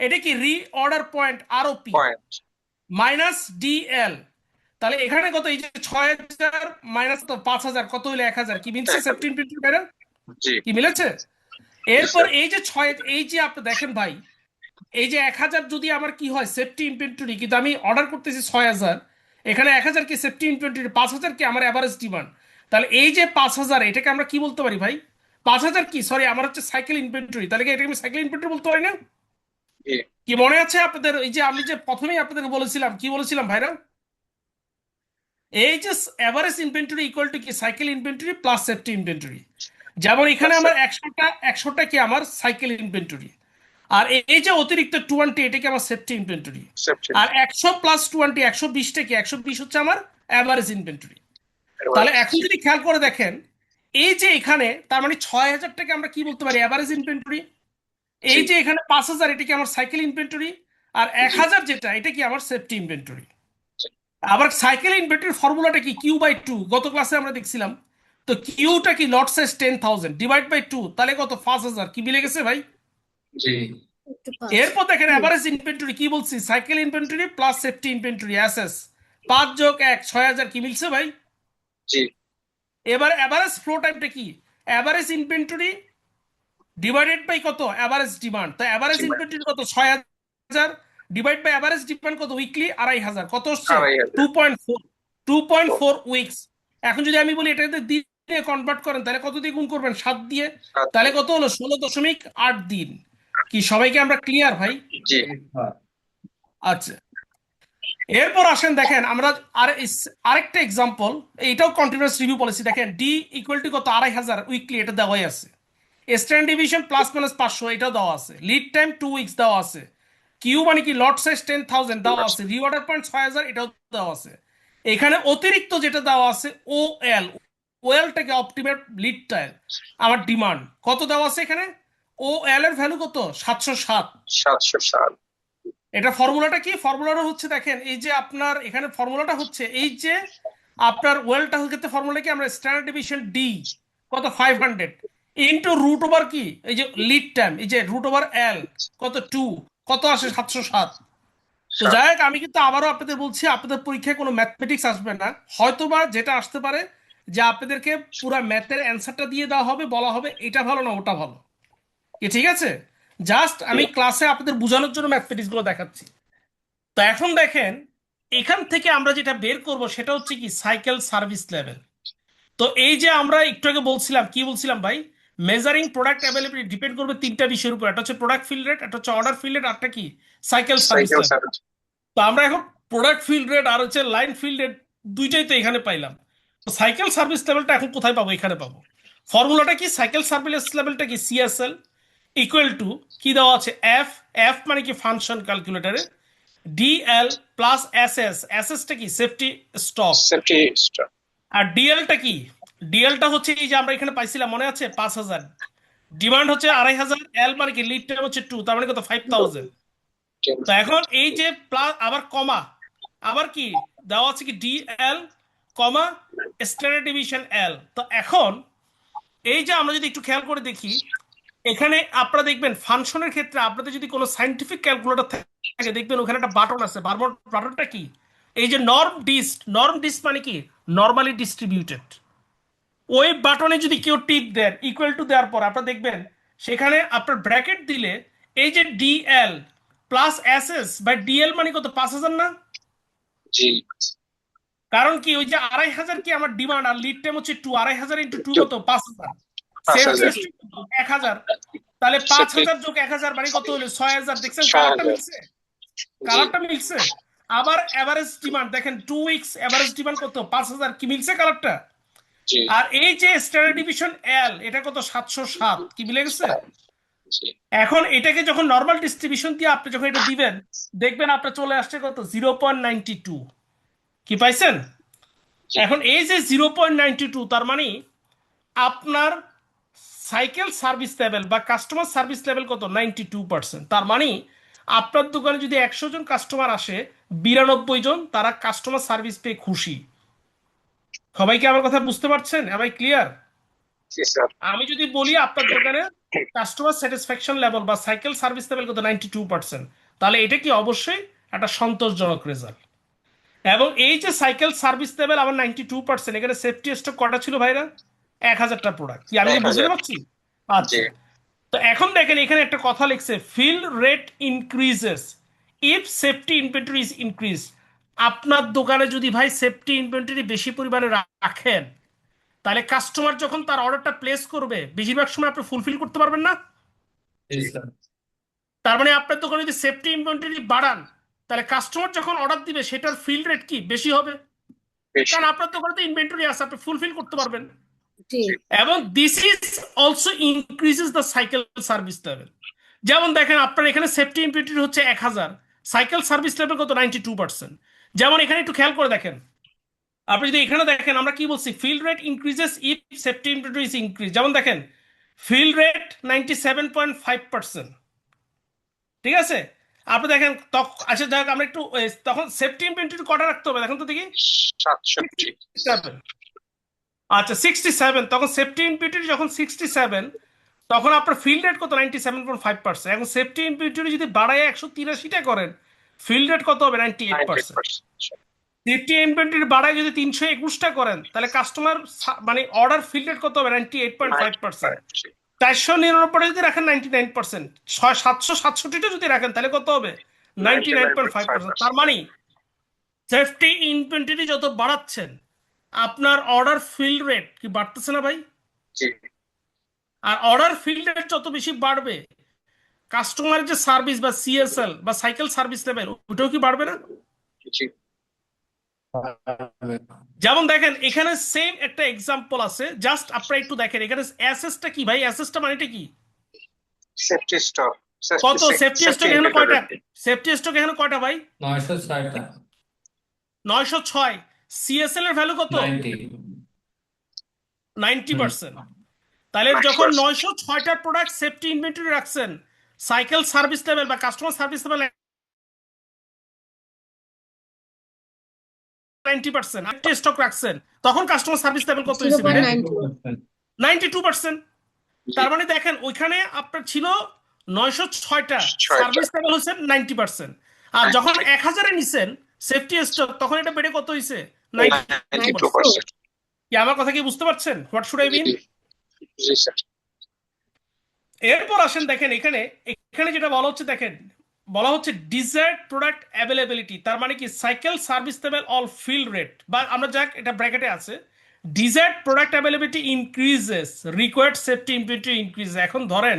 এটা কি reorder point ROP point. Minus DL. তাহলে এখানে কত, এই যে 6,000 মাইনাস তো 5,000, কত হইলো 1,000, কি মিলছে 1,000। সেফটি ইনভেন্টরি বাইরে, জি। কি মিলেছে? জি এরপর স্যার। এই যে 6, এই যে আপনি দেখেন ভাই, এই যে 1,000 যদি আমার কি হয় সেফটি ইনভেন্টরি, কিন্তু আমি অর্ডার করতেছি 6,000, এখানে 1,000 কি সেফটি ইনভেন্টরি, 5,000 কি আমার অ্যাভারেজ ডিমান্ড। তাহলে এই যে 5,000, এটাকে আমরা কি বলতে পারি ভাই, 5,000 কি, সরি আমার হচ্ছে সাইকেল ইনভেন্টরি, তাহলে কি এটাকে আমি সাইকেল ইনভেন্টরি বলতে পারি না? জি। কি মনে আছে আপনাদের, এই যে আমি যে প্রথমেই আপনাদেরকে বলেছিলাম, কি বলেছিলাম ভাইরা, এই যে অ্যাভারেজ ইনভেন্টরি ইকুয়াল টু কি cycle inventory plus safety inventory. যেমন এখানে আমার 100টা কি আমার সাইকেল ইনভেন্টরি, আর এই যে অতিরিক্ত 20, এটা কি আমার সেফটি ইনভেন্টরি। সেফটি। আর 100 প্লাস 20, 120টা কি, 120 হচ্ছে আমার অ্যাভারেজ ইনভেন্টরি। তাহলে এখন যদি খেয়াল করে দেখেন, এই যে এখানে তার মানে 6,000টাকে আমরা কি বলতে পারি অ্যাভারেজ ইনভেন্টরি, এই জি যে এখানে 5,000 এটা কি আমার সাইকেল ইনভেন্টরি, আর জি 1,000 যেটা এটা কি আমার সেফটি ইনভেন্টরি। জি আবার সাইকেল ইনভেন্টরির ফর্মুলাটা কি Q/2, গত ক্লাসে আমরা দেখছিলাম। তো কিউটা কি লট সাইজ 10,000 ডিভাইড বাই 2, তাহলে কত 5,000, কি মিলে গেছে ভাই? জি একটু পাস। এরপর দেখেন অ্যাভারেজ ইনভেন্টরি কি বলছি, cycle inventory plus safety inventory SS, 5 যোগ 1 6,000, কি মিলছে ভাই? জি এবার অ্যাভারেজ ফ্লো টাইমটা কি, অ্যাভারেজ ইনভেন্টরি ডিভাইডেড বাই কত অ্যাভারেজ ডিমান্ড, তো অ্যাভারেজ জি ইনভেন্টরি কত 6,000 ডিভাইড বাই অ্যাভারেজ ডিমান্ড কত উইকলি 2,500, কত হচ্ছে 2,500 2.4, 2.4 উইকস। এখন যদি আমি বলি এটা যদি দিনে কনভার্ট করেন তাহলে কত দিয়ে গুণ করবেন, 7 দিয়ে, 7 তাহলে কত হলো 16.8 দিন। কি সবাইকে আমরা ক্লিয়ার ভাই? জি আচ্ছা, এরপর আসেন দেখেন আমরা আরেকটা এক্সাম্পল, এইটাও কন্টিনিউয়াস রিভিউ পলিসি। দেখেন ডি ইকুয়াল টু কত 2,500 উইকলি, এটা দেওয়াই আছে। স্ট্যান্ড ডিভিশন প্লাস মাইনাস 500 এটাও দেওয়া আছে। লিড টাইম 2 উইকস দেওয়া আছে। কিউ মানে কি লট সাইজ 10,000 দেওয়া আছে। রিঅর্ডার পয়েন্ট 6,000 এটাও দেওয়া আছে। এখানে অতিরিক্ত যেটা দেওয়া আছে ওএল, ওএলটাকে অপটিমেট লিড টাইম আমার ডিমান্ড কত দেওয়া আছে এখানে, ওএল এর ভ্যালু কত 707। 707 এটা ফর্মুলাটা কি, ফর্মুলাটা হচ্ছে দেখেন এই যে আপনার এখানে ফর্মুলাটা হচ্ছে এই যে আপনার ওয়েলটা হচ্ছে ফর্মুলা কি, আমরা স্ট্যান্ডার্ড ডিভিশন ডি কত 500 ইন্টু রুট ওভার কি এই যে লিড টাইম, এই যে রুট ওভার এল কত 2, কত আসে 707। তো যাই হোক, আমি কিন্তু আবারও আপনাদের বলছি আপনাদের পরীক্ষায় কোনো ম্যাথমেটিক্স আসবে না, হয়তোবা যেটা আসতে পারে যে আপনাদেরকে পুরো ম্যাথের অ্যান্সারটা দিয়ে দেওয়া হবে, বলা হবে এটা ভালো না ওটা ভালো, কি ঠিক আছে? জাস্ট আমি ক্লাসে আপনাদের বোঝানোর জন্য ম্যাথমেটিক্স গুলো দেখাচ্ছি। তো এখন দেখেন এখান থেকে আমরা যেটা বের করব সেটা হচ্ছে কি সাইকেল সার্ভিস লেভেল। তো এই যে আমরা একটু আগে বলছিলাম, কি বলছিলাম ভাই, মেজারিং প্রোডাক্ট অ্যাভেলেবিলিটি ডিপেন্ড করবে তিনটা বিষয়ের উপর, একটা হচ্ছে প্রোডাক্ট ফিল রেট, একটা হচ্ছে অর্ডার ফিল রেট, একটা কি cycle service cycle level. Service তো আমরা এখন প্রোডাক্ট ফিল রেট আর হচ্ছে লাইন ফিল রেট দুইটাই তো এখানে পাইলাম। তো সাইকেল সার্ভিস লেভেলটা এখন কোথায় পাবো, এখানে পাবো। ফর্মুলাটা কি, সাইকেল সার্ভিস লেভেলটা কি সিএসএল ইকুয়াল টু কি দেওয়া আছে এফ, এফ মানে কি ফাংশন ক্যালকুলেটরে ডিএল প্লাস এসএস, এসএসটা কি সেফটি স্টক, সেফটি স্টক আর ডিএলটা কি, ডিএলটা হচ্ছে এই যে আমরা এখানে পাইছিলাম মনে আছে 5,000, ডিমান্ড হচ্ছে 2,500, এল মানে কি লিড টাইম হচ্ছে 2, তার মানে কত 5,000। তো এখন এই যে প্লাস আবার কমা, আবার কি দেওয়া আছে কি ডিএল কমা স্ট্যান্ডার্ড ডিভিশন এল। তো এখন এই যে আমরা যদি একটু খেয়াল করে দেখি এখানে আপনারা দেখবেন ফাংশনের ক্ষেত্রে আপনাদের যদি কোনো সাইন্টিফিক ক্যালকুলেটর থাকে দেখবেন ওখানে একটা বাটন আছে, বাটনটা কি এই যে নর্ম ডিস্ট মানে কি নর্মালি ডিস্ট্রিবিউটেড, ওই বাটনে যদি কেউ টিপ দেন ইকুয়াল টু দেওয়ার পর আপনারা দেখবেন সেখানে আপনার ব্র্যাকেট দিলে এই যে DL plus SS by DL মানে কত 5,000 না, জি কারণ কি ওই যে 2,500 কি আমার ডিমান্ড আর লিড টাইম হচ্ছে 2, 2,500 ইন্টু 2 কত 5,000, 5,000 সেফটি 1,000, তাহলে 5,000 যোগ 1,000 মানে কত হলো 6,000। দেখছেন কালারটা 6,000 মিলছে, কালারটা মিলছে। আবার এভারেজ ডিমান্ড দেখেন 2 উইকস এভারেজ ডিমান্ড কত 5,000, কি মিলছে কালারটা। জি আর এই যে স্ট্যান্ডার্ড ডিভিশন এল এটা কত 707, কি মিলে গেছে। জি এখন এটাকে যখন নর্মাল ডিস্ট্রিবিউশন দিয়ে আপনি যখন এটা দিবেন দেখবেন আপনার চলে আসছে কত 0.92, কি পাইছেন। জি এখন এই যে 0.92 তার মানে আপনার সাইকেল সার্ভিস লেভেল বা কাস্টমার সার্ভিস লেভেল কত 92%, তার মানে আপনার দোকানে যদি 100 জন কাস্টমার আসে 92 জন তারা কাস্টমার সার্ভিস পেয়ে খুশি। সবাইকে আমার কথা বুঝতে পারছেন, আমি ক্লিয়ার? জি স্যার আমি যদি বলি আপনার দোকানে কাস্টমার স্যাটিসফ্যাকশন লেভেল বা সাইকেল সার্ভিস লেভেল কত 92%, তাহলে এটা কি অবশ্যই একটা সন্তোষজনক রেজাল্ট। এবং এই যে সাইকেল সার্ভিস লেভেল আমার 92%, এখানে সেফটি স্টক কটা ছিল ভাইরা, 1,000টা প্রোডাক্ট, কি আমি কি বুঝতে 1,000 পারছি? জি আচ্ছা, তো এখন দেখেন এখানে একটা কথা লিখছে fill rate increases if safety inventory is increase. আপনার দোকানে যদি ভাই সেফটি ইনভেন্টরি বেশি পরিমাণে রাখেন তাহলে কাস্টমার যখন তার অর্ডারটা প্লেস করবে বেশিরভাগ সময় আপনি ফুলফিল করতে পারবেন না। Yes, sir. তার মানে আপনার দোকানে যদি সেফটি ইনভেন্টরি বাড়ান তাহলে কাস্টমার যখন অর্ডার দিবে সেটার ফিল রেট কি বেশি হবে, বেশি কারণ আপনার দোকানে তো ইনভেন্টরি আছে আপনি ফুলফিল করতে পারবেন। জি এবং this is also increases the cycle service level. যেমন দেখেন আপনার এখানে সেফটি ইনভেন্টরি হচ্ছে 1,000, সাইকেল সার্ভিস লেভেল কত 92%। যেমন এখানে একটু খেয়াল করে দেখেন আপনি যদি এখানে দেখেন আমরা কি বলছি, fill rate increases if safety inventory is increase. যেমন দেখেন ফিল রেট 97.5%, ঠিক আছে। আপনি দেখেন আচ্ছা যাক আমরা একটু তখন সেফটি ইনভেন্টরি কটা রাখতে হবে দেখেন তো দেখি। 67 67। আচ্ছা 67, তখন সেফটি ইনভেন্টরি যখন 67, তখন আপনার ফিল্ড রেট কত 97.5%। এখন সেফটি ইনভেন্টরি যদি বাড়ায় 183টা করেন, ফিল্ড রেট কত হবে 98%। 90%। সেফটি ইনভেন্টরি বাড়ায় যদি 321টা করেন, তাহলে কাস্টমার মানে অর্ডার ফিল্ড রেট কত হবে 98.5%। 499 যদি রাখেন 99%, 767টা যদি রাখেন তাহলে কত হবে 99.5%। তার মানে সেফটি ইনভেন্টরি যত বাড়াচ্ছেন আপনার অর্ডার ফিল রেট কি বাড়তেছে না ভাই? জি আর অর্ডার ফিল রেট যত বেশি বাড়বে কাস্টমারের যে সার্ভিস বা সিএসএল বা সাইকেল সার্ভিস লেভেল ওটাও কি বাড়বে না? জি যেমন দেখেন এখানে সেম একটা এক্সাম্পল আছে, জাস্ট আপনারা একটু দেখেন এখানে এসএসটা কি ভাই, এসএসটা মানেটা কি? সেফটি স্টক কত সেফটি স্টক এখানে কয়টা? সেফটি স্টক এখানে কয়টা ভাই? 906টা 906। সিএসএল এর ভ্যালু কত? 90 90%। তাহলে যখন 906টা প্রোডাক্ট সেফটি ইনভেন্টরি রাখছেন, সাইকেল সার্ভিস লেভেল বা customer service level 90%, safety stock রাখছেন, তখন কাস্টমার সার্ভিস লেভেল কত হয়েছে ভাই? 0.92। 92%। তার মানে দেখেন ওইখানে আপনার ছিল 906টা, সার্ভিস লেভেল হচ্ছে 90%। আর যখন 1000-এ নিছেন সেফটি স্টক, তখন এটা বেড়ে কত হয়েছে 92%। 92%। কি আমার কথা কি বুঝতে পারছেন? What should I mean? জি স্যার। এরপর আসেন দেখেন এখানে এখানে যেটা বলা হচ্ছে, দেখেন বলা হচ্ছে ডিজায়ার্ড প্রোডাক্ট অ্যাভেলেবিলিটি। তার মানে কি cycle service level all fill rate, বা আমরা যাক এটা ব্র্যাকেটে আছে, desired product availability increases required safety inventory increase. এখন ধরেন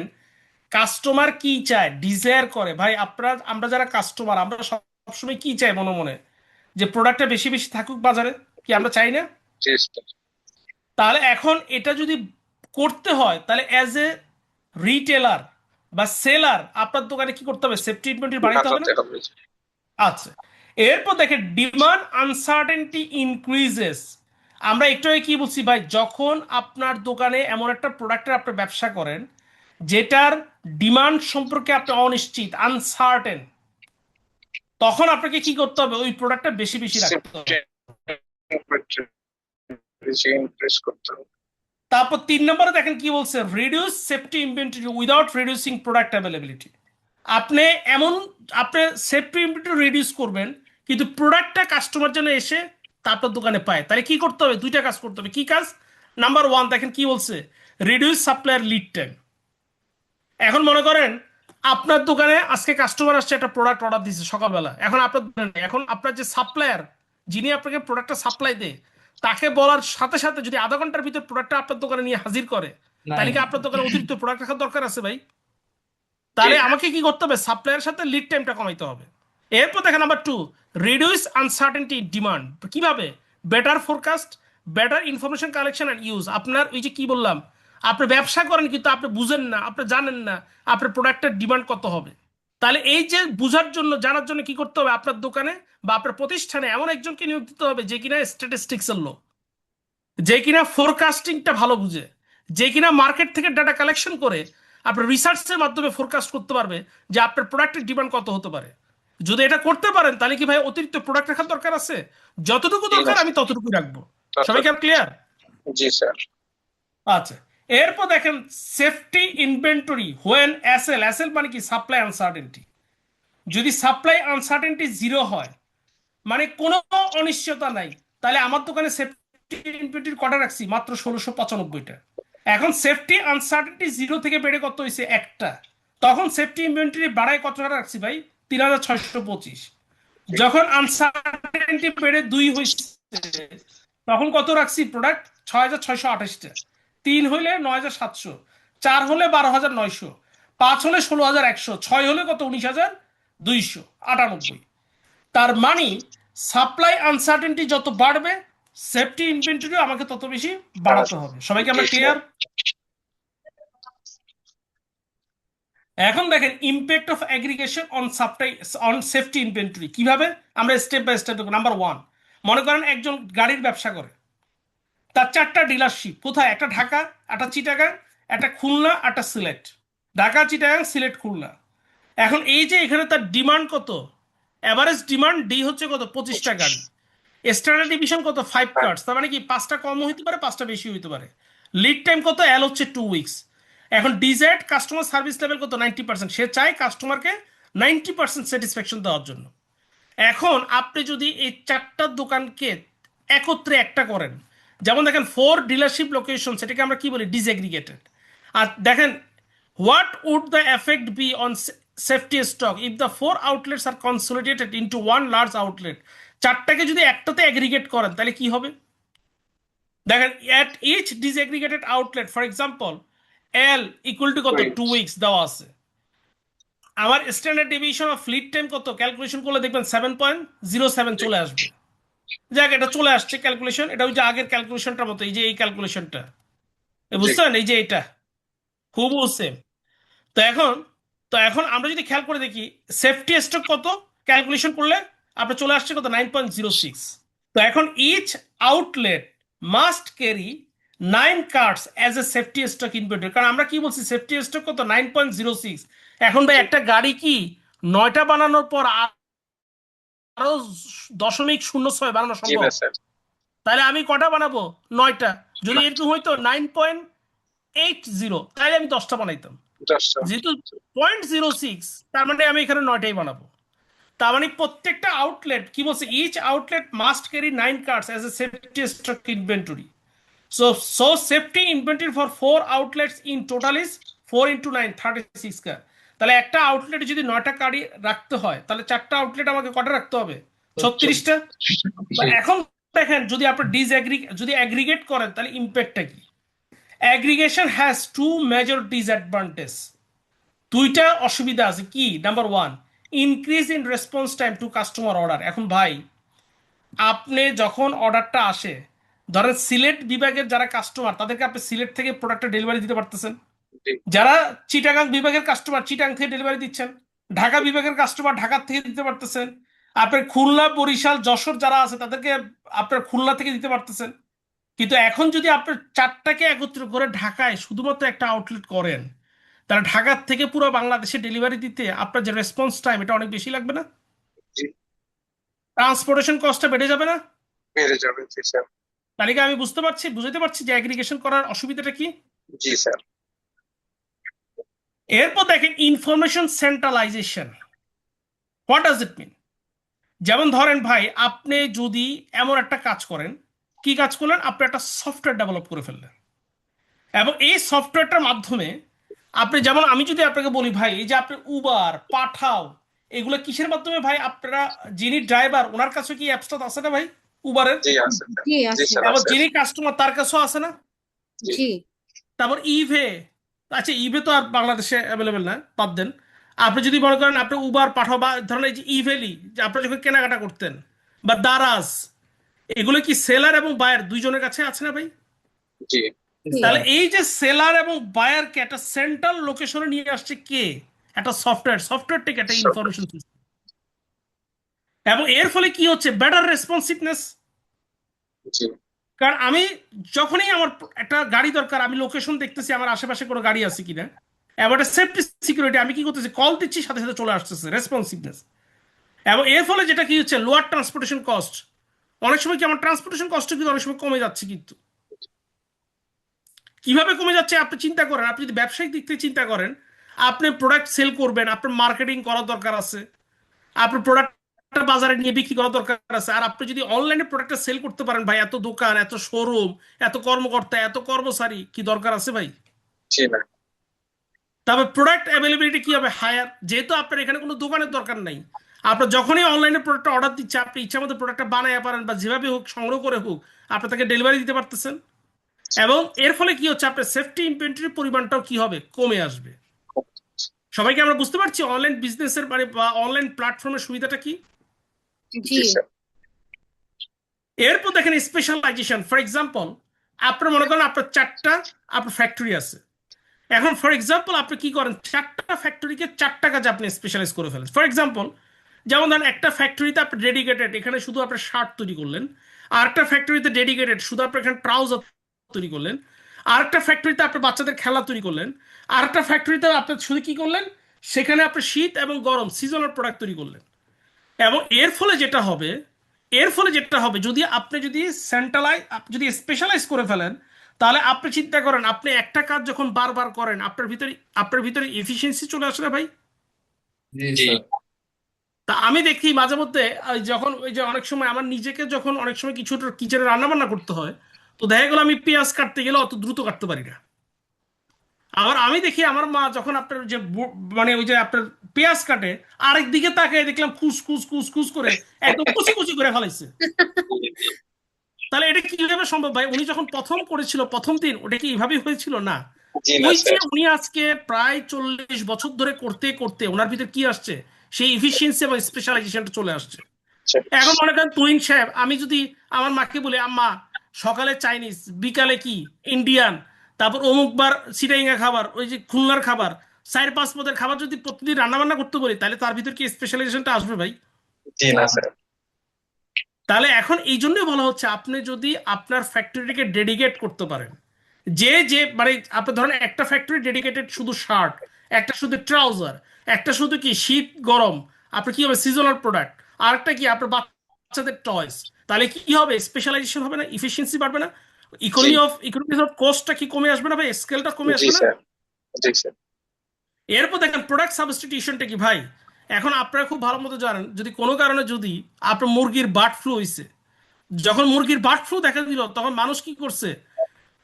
কাস্টমার কি চায়, ডিজায়ার করে ভাই, আমরা যারা কাস্টমার আমরা সবসময় কি চাই মনে মনে, যে প্রোডাক্টটা বেশি বেশি থাকুক বাজারে, কি আমরা চাই না? জি স্যার। তাহলে এখন এটা যদি করতে হয় তাহলে অ্যাজ এ রিটেলার বা সেলার আপনার দোকানে কি করতে হবে, সেফটি ইনভেন্টরি বাড়াতে হবে না? বাড়াতে হবে। আচ্ছা এরপর দেখেন ডিমান্ড আনসার্টেনটি ইনক্রিজেস। আমরা একটু আগে কি বলছি ভাই, যখন আপনার দোকানে এমন একটা প্রোডাক্টের আপনি ব্যবসা করেন যেটার ডিমান্ড সম্পর্কে আপনি অনিশ্চিত, আনসার্টেন, তখন আপনাকে কি করতে হবে, ওই প্রোডাক্টটা বেশি বেশি রাখতে হবে। ইনক্রিজ করতে হবে। তারপর 3 নম্বরে দেখেন কি বলছে, reduce safety inventory without reducing product availability. আপনি এমন আপনি সেফটি ইনভেন্টরি রিডিউস করবেন কিন্তু প্রোডাক্টটা কাস্টমার যেন এসে তারপর দোকানে পায়, তাহলে কি করতে হবে, দুইটা কাজ করতে হবে। কি কাজ? নাম্বার 1 দেখেন কি বলছে, রিডিউস সাপ্লায়ার লিড টাইম। এখন মনে করেন আপনার দোকানে আজকে কাস্টমার আসছে, একটা প্রোডাক্ট অর্ডার দিচ্ছে সকালবেলা, এখন আপনার যে সাপ্লায়ার যিনি আপনাকে প্রোডাক্টটা সাপ্লাই দেয় তাকে বলার সাথে সাথে যদি আধা ঘন্টার ভিতর প্রোডাক্টটা আপনার দোকানে নিয়ে হাজির করে, তাহলে কি আপনার দোকানে অতিরিক্ত প্রোডাক্ট রাখার দরকার আছে ভাই? তাহলে আমাকে কি করতে হবে, সাপ্লায়ারের সাথে লিড টাইমটা কমাইতে হবে। এরপর দেখেন নাম্বার 2, রিডিউস আনসার্টেনটি ডিমান্ড। কিভাবে? Better forecast, better information collection and use. আপনার ওই যে কি বললাম, আপনি ব্যবসা করেন কিন্তু আপনি বুঝেন না, আপনি জানেন না আপনার প্রোডাক্টের ডিমান্ড কত হবে। তাহলে এই যে বুঝার জন্য জানার জন্য কি করতে হবে, আপনার দোকানে বা আপনার প্রতিষ্ঠানে এমন একজনকে নিয়োগ দিতে হবে যে কিনা স্ট্যাটিস্টিক্সের লোক, যে কিনা ফোরকাস্টিংটা ভালো বুঝে, যে কিনা মার্কেট থেকে ডাটা কালেকশন করে আপনার রিসার্চের মাধ্যমে ফোরকাস্ট করতে পারবে যে আপনার প্রোডাক্টের ডিমান্ড কত হতে পারে। যদি এটা করতে পারেন তাহলে কি ভাই অতিরিক্ত প্রোডাক্ট রাখার দরকার আছে? যতটুকু দরকার আমি ততটুকু রাখবো। সবাইকে ক্লিয়ার? জি স্যার। আচ্ছা এরপর দেখেন সেফটি ইনভেন্টরি হোয়েন এসএল মানে কি সাপ্লাই আনসার্টেনটি। যদি সাপ্লাই আনসার্টেনটি 0 হয়, মানে কোনো অনিশ্চয়তা নাই, তাহলে আমার দোকানে সেফটি ইনভেন্টরি কটা রাখছি, মাত্র 1695টা। এখন সেফটি আনসার্টেনটি 0 থেকে বেড়ে কত হয়েছে, একটা, তখন সেফটি ইনভেন্টরি বাড়ায় কত টাকা রাখছি ভাই, 3625। যখন আনসার্টেনটি বেড়ে 2 হয়েছে তখন কত রাখছি প্রোডাক্ট, 6628টা। 3 হইলে 9700, 4 হলে 12900, 5 হলে 16100, 6 হলে কত 19298। তার মানে সাপ্লাই আনসার্টেনটি যত বাড়বে সেফটি ইনভেন্টরিও আমাকে তত বেশি বাড়াতে হবে। সবাইকে আমরা ক্লিয়ার? এখন দেখেন impact of aggregation on supply on safety inventory কিভাবে আমরা স্টেপ বাই স্টেপ দেখব। নাম্বার 1, মনে করেন একজন গাড়ির ব্যবসা করে, তার 4টা ডিলারশিপ কোথায়, একটা ঢাকা, একটা চিটাগাং, একটা খুলনা, একটা সিলেট। ঢাকা, চিটাগাং, সিলেট, খুলনা। এখন এই যে এখানে তার ডিমান্ড কত, এভারেজ ডিমান্ড ডি হচ্ছে কত, 25টা গাড়ি। স্ট্যান্ডার্ড ডিভিশন কত, 5 কার্ডস, তার মানে কি 5টা কম হইতে পারে, 5টা বেশি হইতে পারে। লিড টাইম কত, এল হচ্ছে 2 উইকস। এখন ডিজায়ার্ড কাস্টমার সার্ভিস লেভেল কত, 90%। সে চায় কাস্টমারকে 90% স্যাটিসফ্যাকশন দেওয়ার জন্য। এখন আপনি যদি এই 4টা দোকানকে একত্রে একটা করেন, যেমন দেখেন 4 ডিলারশিপ লোকেশন, সেটাকে আমরা কি বলি, ডিসএগ্রিগেটেড। আর দেখেন what would the effect be on safety stock if the 4 outlets are consolidated into one large outlet. 4টাকে যদি একটাতে এগ্রিগেট করেন তাহলে কি হবে, দেখেন at each disaggregated outlet for example L equal to কত, 2 উইকস দেওয়া আছে। আমার standard deviation of lead time কত, ক্যালকুলেশন করলে দেখবেন 7.07 চলে আসবে। যাক, এটা চলে আসছে ক্যালকুলেশন, এটা ওই যে আগের ক্যালকুলেশনটার মতো, এই যে এই ক্যালকুলেশনটা বুঝছেন, এই যে এটা হুবহু সেম। তো এখন আমরা যদি খেয়াল করে দেখি সেফটি স্টক কত ক্যালকুলেশন করলে আপনার চলে আসছে কত, 9.06। তো এখন each outlet must carry 9 cards as a safety stock inventory, কারণ আমরা কি বলছি সেফটি স্টক কত, 9.06। এখন ভাই একটা গাড়ি কি 9টা বানানোর পর আরো 0.06 বানানো জি সম্ভব? না স্যার। তাহলে আমি কটা বানাবো, 9টা। যদি এরকম হইতো 9.80, তাহলে আমি 10টা বানাইতাম। 10টা। যেহেতু 0.06, তার মানে আমি এখানে 9টাই বানাবো। তার মানে প্রত্যেকটা আউটলেট কি বলছে, each outlet must carry 9 cards as a safety stock inventory. So safety inventory for 4 outlets in total is 4 into 9, 36 কার। তাহলে একটা আউটলেটে যদি 9টা গাড়ি রাখতে হয়, তাহলে 4টা আউটলেট আমাকে কটা রাখতে হবে, 36টা। এখন দেখেন যদি আপনি যদি অ্যাগ্রিগেট করেন তাহলে ইম্প্যাক্টটা কি। অ্যাগ্রিগেশন হ্যাজ 2 মেজর ডিসঅ্যাডভান্টেজ, 2টা অসুবিধা আছে। কি, number 1, increase in response time to customer order. এখন ভাই আপনি যখন অর্ডারটা আসে, ধরেন সিলেট বিভাগের যারা কাস্টমার, তাদেরকে আপনি সিলেট থেকে প্রোডাক্টটা ডেলিভারি দিতে পারতেছেন। জি যারা চিটাগাং বিভাগের কাস্টমার, চিটাং থেকে ডেলিভারি দিচ্ছেন। ঢাকা বিভাগের কাস্টমার ঢাকা থেকে দিতে পারতেছেন। আপনার খুলনা, বরিশাল, যশোর যারা আছে তাদেরকে আপনার খুলনা থেকে দিতে পারতেছেন। কিন্তু এখন যদি আপনার 4টাকে একত্রিত করে ঢাকায় শুধুমাত্র একটা আউটলেট করেন, তাহলে ঢাকার থেকে পুরো বাংলাদেশে ডেলিভারি দিতে আপনার যে রেসপন্স টাইম, এটা অনেক বেশি লাগবে না? জি ট্রান্সপোর্টেশন কস্টটা বেড়ে যাবে না? বেড়ে যাবে। জি স্যার। তাহলে কি আমি বুঝতে পারছি যে অ্যাগ্রিগেশন করার অসুবিধাটা কি। জি স্যার। এরপর দেখেন information centralization, what does it mean. যেমন ধরেন ভাই আপনি যদি এমন একটা কাজ করেন, কি কাজ করলেন, আপনি একটা সফটওয়্যার ডেভেলপ করে ফেললেন, এবং এই সফটওয়্যারটার মাধ্যমে আপনি, যেমন আমি যদি আপনাকে বলি ভাই এই যে আপনি উবার, পাঠাও, এগুলো কিসের মাধ্যমে ভাই, আপনারা যিনি ড্রাইভার ওনার কাছে কি অ্যাপসটা আছে না ভাই উবারের? জি আছে স্যার। জি জি আছে। স্যার এবং আছে। যিনি কাস্টমার তার কাছেও আছে না? জি তারপর ইভে, আচ্ছা ইভে তো আর বাংলাদেশে অ্যাভেলেবেল না, বাদ দেন। আপনি যদি মনে করেন আপনি উবার পাঠাও, বা ধরেন এই যে ইভেলি, যে আপনারা যখন কেনাকাটা করতেন, বা দারাজ, এগুলো কি সেলার এবং বায়ার দুইজনের কাছে আছে না ভাই? জি তাহলে এই যে সেলার এবং বায়ারকে একটা সেন্ট্রাল লোকেশনে নিয়ে আসছে কে, একটা সফটওয়্যার থেকে একটা ইনফরমেশন সিস্টেম। এবং এর ফলে কি হচ্ছে, বেটার রেসপন্সিভনেস। জি কারণ আমি যখনই আমার একটা গাড়ি দরকার, আমি লোকেশন দেখতেছি আমার আশেপাশে কোনো গাড়ি আছে কিনা, এবং একটা সেফটি সিকিউরিটি, আমি কি করতেছি, কল দিচ্ছি, সাথে সাথে চলে আসতেছে রেসপন্সিভনেস। এবং এর ফলে যেটা কি হচ্ছে, লোয়ার ট্রান্সপোর্টেশন কস্ট। অনেক সময় কি আমার ট্রান্সপোর্টেশন কস্ট কিন্তু অনেক সময় কমে যাচ্ছে। কিন্তু কিভাবে কমে যাচ্ছে আপনি চিন্তা করেন, আপনি যদি ব্যবসায়িক দিক থেকে চিন্তা করেন, আপনি প্রোডাক্ট সেল করবেন, আপনার মার্কেটিং করার দরকার আছে, আপনার প্রোডাক্টটা বাজারে নিয়ে বিক্রি করার দরকার আছে। আর আপনি যদি অনলাইনে প্রোডাক্টটা সেল করতে পারেন ভাই, এত দোকান, এত শোরুম, এত কর্মকর্তা, এত কর্মচারী, কি দরকার আছে ভাই? জি না। তবে প্রোডাক্ট অ্যাভেলেবিলিটি কি হবে, হায়ার। যেহেতু আপনার এখানে কোনো দোকানের দরকার নাই, আপনার যখনই অনলাইনে প্রোডাক্টটা অর্ডার দিচ্ছে, আপনি ইচ্ছা মতো প্রোডাক্টটা বানাইতে পারেন, বা যেভাবে হোক সংগ্রহ করে হোক আপনি তাকে ডেলিভারি দিতে পারতেছেন। এবং এর ফলে কি হচ্ছে, আপনার সেফটি ইনভেন্টরির পরিমাণটাও কি হবে, কমে আসবে। সবাইকে আমরা বুঝতে পারছি অনলাইন বিজনেসের মানে বা অনলাইন প্ল্যাটফর্মের সুবিধাটা কি। জি জি স্যার। এরপর দেখেন স্পেশালাইজেশন। ফর এক্সাম্পল, আপনার মনে করেন আপনার 4টা আপনার ফ্যাক্টরি আছে। এখন ফর এক্সাম্পল আপনি কি করেন, 4টা ফ্যাক্টরিকে 4টা কাজে আপনি স্পেশালাইজ করে ফেলেন। ফর এক্সাম্পল, যেমন ধরেন একটা ফ্যাক্টরিতে আপনি ডেডিকেটেড এখানে শুধু আপনার শার্ট তৈরি করলেন, আর একটা ফ্যাক্টরিতে ডেডিকেটেড শুধু আপনার এখানে ট্রাউজার তৈরি করলেন, আর একটা ফ্যাক্টরিতে আপনার বাচ্চাদের খেলা তৈরি করলেন, আর একটা ফ্যাক্টরিতে আপনি শুধু কি করলেন, সেখানে আপনি শীত এবং গরম সিজনাল প্রোডাক্ট তৈরি করলেন। এবং এর ফলে যেটা হবে যদি সেন্ট্রালাইজ, যদি স্পেশালাইজ করে ফেলেন, তাহলে আপনি চিন্তা করেন আপনি একটা কাজ যখন বারবার করেন আপনার ভিতরে এফিসিয়েন্সি চলে আসে না ভাই। জি জি স্যার। তা আমি দেখি মাঝে মধ্যে যখন ওই যে অনেক সময় আমার নিজেকে যখন অনেক সময় কিছু কিচেনে রান্না বান্না করতে হয়, তো দেখা গেল আমি পেঁয়াজ কাটতে গেলে অত দ্রুত কাটতে পারি না। আবার আমি দেখি আমার মা যখন আপনার যে মানে ওই যে আপনার পেঁয়াজ কাটে, আরেক দিকে তাকিয়ে দেখলাম খুস খুস খুস খুস করে একদম কুচি কুচি করে ফেলাইছে। তাহলে এটা কিভাবে সম্ভব ভাই? উনি যখন প্রথম করেছিল প্রথম দিন, ওটা কি এইভাবেই হয়েছিল? না। জি না ওই যে স্যার। উনি আজকে প্রায় 40 বছর ধরে করতে করতে ওনার ভিতরে কি আসছে, সেই ইফিসিয়েন্সি এবং স্পেশালাইজেশনটা চলে আসছে। এখন মনে করেন তুহিন সাহেব, আমি যদি আমার মাকে বলি আম্মা সকালে চাইনিজ, বিকালে কি ইন্ডিয়ান, তারপর অমুক বার সিটাইঙ্গা খাবার, ওই যে খুলনার খাবার, 4-5 পদের খাবার যদি প্রতিদিন রান্না বান্না করতে বলি, তাহলে তার ভিতর কি স্পেশালাইজেশনটা আসবে ভাই? জি না স্যার। তাহলে এখন এই জন্যই বলা হচ্ছে আপনি যদি আপনার ফ্যাক্টরিটাকে ডেডিকেট করতে পারেন, যে মানে আপনি ধরেন একটা ফ্যাক্টরি ডেডিকেটেড শুধু শার্ট, একটা শুধু ট্রাউজার, একটা শুধু কি শীত গরম, আপনার কি হবে সিজনাল প্রোডাক্ট, আর একটা কি আপনার বাচ্চাদের টয়স, তাহলে কি হবে? স্পেশালাইজেশন হবে না, ইফিসিয়েন্সি বাড়বে না, জি ইকোনমি অফ কস্টটা কি কমে আসবে না ভাই? স্কেলটা কমে জি আসবে না? স্যার। জি স্যার। এরপর দেখেন প্রোডাক্ট সাবস্টিটিউশনটা কি ভাই। এখন আপনারা খুব ভালো মতো জানেন, যদি কোনো কারণে যদি আপনার মুরগির বার্ড ফ্লু হয়েছে, যখন মুরগির বার্ড ফ্লু দেখা দিল তখন মানুষ কি করছে?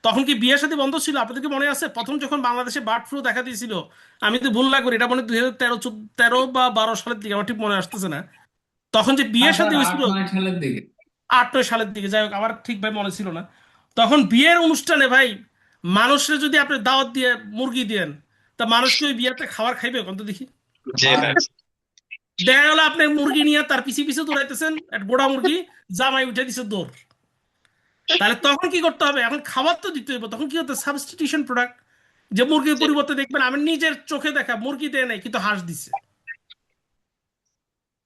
তখন কি বিয়ে শাদী বন্ধ ছিল? আপনাদের কি মনে আছে প্রথম যখন বাংলাদেশে বার্ড ফ্লু দেখা দিয়েছিল? আমি তো ভুল না করি, এটা মনে হয় 2013 বা 12 সালের দিকে, আমার ঠিক মনে আসতেছে না। তখন যে বিয়ে হ্যাঁ স্যার, শাদী হয়েছিল 8-9 সালের দিকে। 8-9 সালের দিকে, যাই হোক আমার ঠিক ভাই মনে ছিল না। তখন বিয়ের অনুষ্ঠানে ভাই মানুষরা যদি আপনি দাওয়াত দিয়ে মুরগি দেন, তা মানুষ কি ওই বিয়েতে খাবার খাইবে কোন তো দেখি? জি না। দেখা গেলো আপনি মুরগি নিয়ে তার পিছে পিছে দৌড়াইতেছেন, একটা গোড়া মুরগি, জামাই উঠে দিছে দৌড়। তাহলে তখন কি করতে হবে? এখন খাবার তো দিতে হবে, তখন কি হতো? সাবস্টিটিউশন প্রোডাক্ট, যে মুরগির জি পরিবর্তে দেখবেন আমি নিজের চোখে দেখা মুরগি দেয় নাই কিন্তু হাঁস দিছে।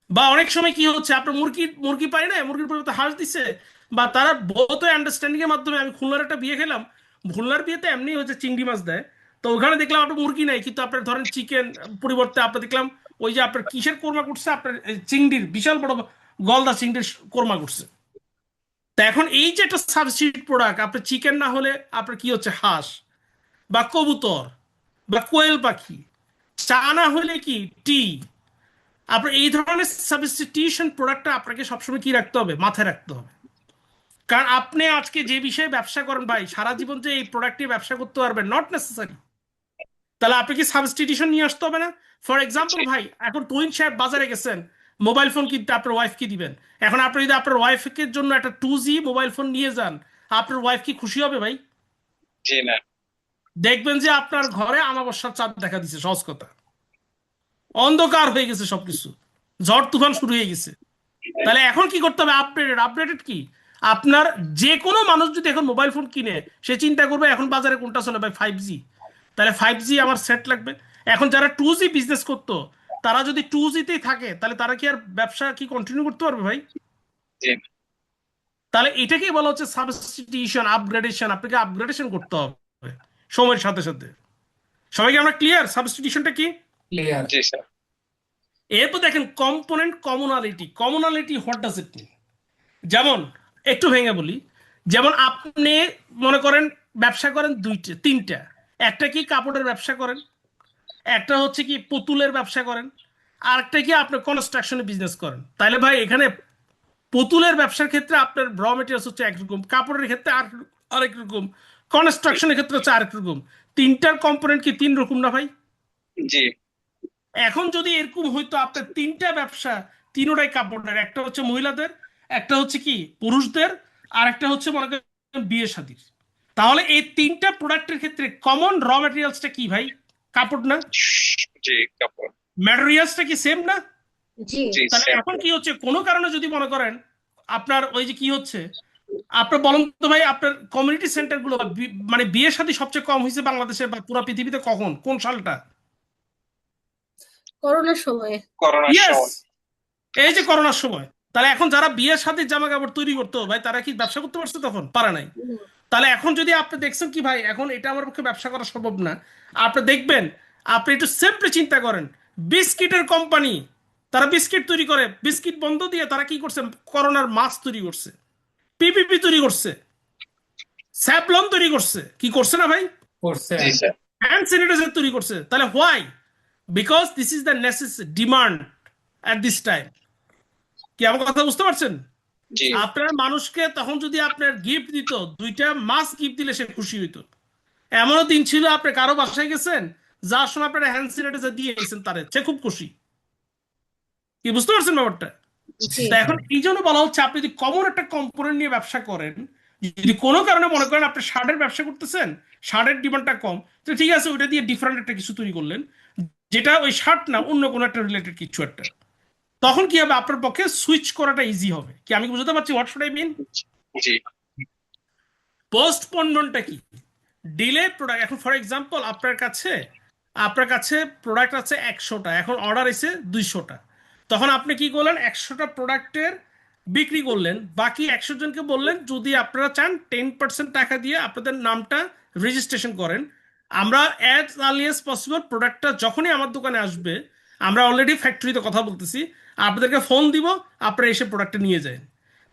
বা অনেক সময় কি হচ্ছে, আপনার মুরগি মুরগি পাই না, মুরগির পরিবর্তে হাঁস দিছে। বা তারা বহুত আন্ডারস্ট্যান্ডিং এর মাধ্যমে, আমি খুলনার একটা বিয়ে খেলাম, খুলনার বিয়েতে এমনি হচ্ছে চিংড়ি মাছ দেয়, তো ওখানে দেখলাম আপনার মুরগি নাই কিন্তু আপনার ধরেন চিকেন পরিবর্তে আপনার দেখলাম ওই যে আপনার কিসের কোরমা করছে, আপনার চিংড়ির বিশাল বড় গলদা চিংড়ির কোরমা করছে। তা এখন এই যে একটা সাবস্টিটিউট প্রোডাক্ট, আপনার চিকেন না হলে আপনার কি হচ্ছে হাঁস বা কবুতর বা কোয়েল পাখি, চা না হলে কি টি, আপনার এই ধরনের সাবস্টিটিউশন প্রোডাক্টটা আপনাকে সবসময় কি রাখতে হবে? মাথায় রাখতে হবে। কারণ আপনি আজকে যে বিষয়ে ব্যবসা করেন ভাই, সারা জীবন যে এই প্রোডাক্ট নিয়ে ব্যবসা করতে পারবেন নট নেসেসারি। তাহলে আপনি কি সাবস্টিটিউশন নিয়ে আসতে হবে না? ফর এক্সাম্পল জি ভাই, এখন তুহিন সাহেব বাজারে গেছেন মোবাইল ফোন কিনতে, আপনার ওয়াইফ কি দিবেন? এখন আপনি যদি আপনার ওয়াইফের জন্য একটা 2G মোবাইল ফোন নিয়ে যান, আপনার ওয়াইফ কি খুশি হবে ভাই? জি না। দেখবেন যে আপনার ঘরে আমাবস্যার চাঁদ দেখা দিছে, সহজ কথা, অন্ধকার হয়ে গেছে সবকিছু, ঝড় তুফান শুরু হয়ে গেছে। তাহলে এখন কি করতে হবে? আপডেটেড কি আপনার, যে কোনো মানুষ যদি এখন মোবাইল ফোন কিনে, সে চিন্তা করবে এখন বাজারে কোনটা চলে ভাই, 5G, তাহলে 5G আমার সেট লাগবে। এখন যারা 2G বিজনেস করতো, তারা যদি 2G-তেই থাকে, তাহলে তারা কি আর ব্যবসা কি কন্টিনিউ করতে পারবে ভাই? জি তাহলে এটাকেই বলা হচ্ছে সাবস্টিটিউশন, আপগ্রেডেশন। আপনাকে আপগ্রেডেশন করতে হবে সময়ের সাথে সাথে। সবাইকে আমরা ক্লিয়ার সাবস্টিটিউশনটা কি? ক্লিয়ার। জি স্যার। এরপর দেখেন component commonality what does it mean. যেমন একটু ভেঙে বলি, যেমন আপনি মনে করেন ব্যবসা করেন তিনটা, একটা কি কাপড়ের ব্যবসা করেন, একটা হচ্ছে কি পুতুলের ব্যবসা করেন, আর একটা কি আপনি কনস্ট্রাকশনের বিজনেস করেন। তাহলে ভাই এখানে পুতুলের ব্যবসার ক্ষেত্রে আপনার র মেটেরিয়ালস হচ্ছে একরকম, কাপড়ের ক্ষেত্রে আরেক রকম, কনস্ট্রাকশনের ক্ষেত্রে হচ্ছে আরেক রকম। তিনটার কম্পোনেন্ট কি 3 রকম না ভাই? জি এখন যদি এরকম হইতো আপনার তিনটা ব্যবসা, তিনোটাই কাপড়ের, একটা হচ্ছে মহিলাদের, একটা হচ্ছে কি পুরুষদের, আর একটা হচ্ছে মনে করেন বিয়ে শাদীর, তাহলে এই তিনটা প্রোডাক্টের ক্ষেত্রে কমন র ম্যাটেরিয়ালসটা কি ভাই? কাপড় না? জি কাপড়। ম্যাটেরিয়ালসটা কি সেম না? জি জি তাহলে স্যার। এখন কি হচ্ছে, কোনো কারণে যদি মনে করেন আপনার ওই যে কি হচ্ছে, আপনার বলেন তো ভাই, আপনার কমিউনিটি সেন্টারগুলো মানে বিয়ে শাদী সবচেয়ে কম হয়েছে বাংলাদেশে বা পুরো পৃথিবীতে কখন, কোন সালটা? করোনার সময়। করোনার ইয়েস, সময়। এই যে করোনার সময়, তাহলে এখন যারা বিয়ের সাথে জামা কাপড় তৈরি করতো ভাই, তারা কি ব্যবসা করতে পারছে? তখন পারে নাই। হুম, তাহলে এখন যদি আপনি দেখছেন কি ভাই, এখন এটা আমার পক্ষে ব্যবসা করা সম্ভব না, আপনি দেখবেন, আপনি একটু সিম্পলি চিন্তা করেন, বিস্কিটের কোম্পানি, তারা বিস্কিট তৈরি করে, বিস্কিট বন্ধ দিয়ে তারা কি করছে, করোনার মাস্ক তৈরি করছে, পিপিপি তৈরি করছে, স্যাভলন তৈরি করছে, কি করছে না ভাই, করছে। জি স্যার। হ্যান্ড স্যানিটাইজার তৈরি করছে। তাহলে why? Because this is the demand at this time. কি আমার কথা বুঝতে পারছেন? জি জি আপনার মানুষকে তখন যদি আপনার গিফট দিত, দুইটা মাস্ক গিফট দিলে সে খুশি হইতো। এমনও দিন ছিল আপনি কারো বাসায় গেছেন, যার সময় আপনার হ্যান্ড স্যানিটাইজার দিয়ে গেছেন, তারে সে খুব খুশি। কি বুঝতে পারছেন ব্যাপারটা? জি তা এখন এই জন্য বলা হচ্ছে, আপনি যদি কমন একটা কম্পোনেন্ট নিয়ে ব্যবসা করেন, যদি কোনো কারণে মনে করেন আপনি শার্টের ব্যবসা করতেছেন, শার্টের ডিমান্ডটা কম, তো ঠিক আছে, ওইটা দিয়ে ডিফারেন্ট একটা কিছু তৈরি করলেন, যেটা ওই শার্ট না, অন্য কোনো একটা রিলেটেড কিছু একটা, তখন কি হবে, আপনার পক্ষে সুইচ করাটা ইজি হবে। কি আমি বুঝতে পারছি হোয়াট শুড আই মিন? জি পোস্টপোনমেন্টটা কি? Delay product. এখন ফর এক্সাম্পল আপনার কাছে প্রোডাক্ট আছে 100টা, এখন অর্ডার এসে 200টা, তখন আপনি কি করলেন, 100টা প্রোডাক্টের বিক্রি করলেন, বাকি 100 জনকে বললেন যদি আপনারা চান 10% টাকা দিয়ে আপনাদের নামটা রেজিস্ট্রেশন করেন, আমরা অ্যাজ আর্লি এজ পসিবল প্রোডাক্টটা যখনই আমার দোকানে আসবে, আমরা অলরেডি ফ্যাক্টরিতে কথা বলতেছি, আপনাদেরকে ফোন দিব, আপনারা এসে প্রোডাক্টটা নিয়ে যায়।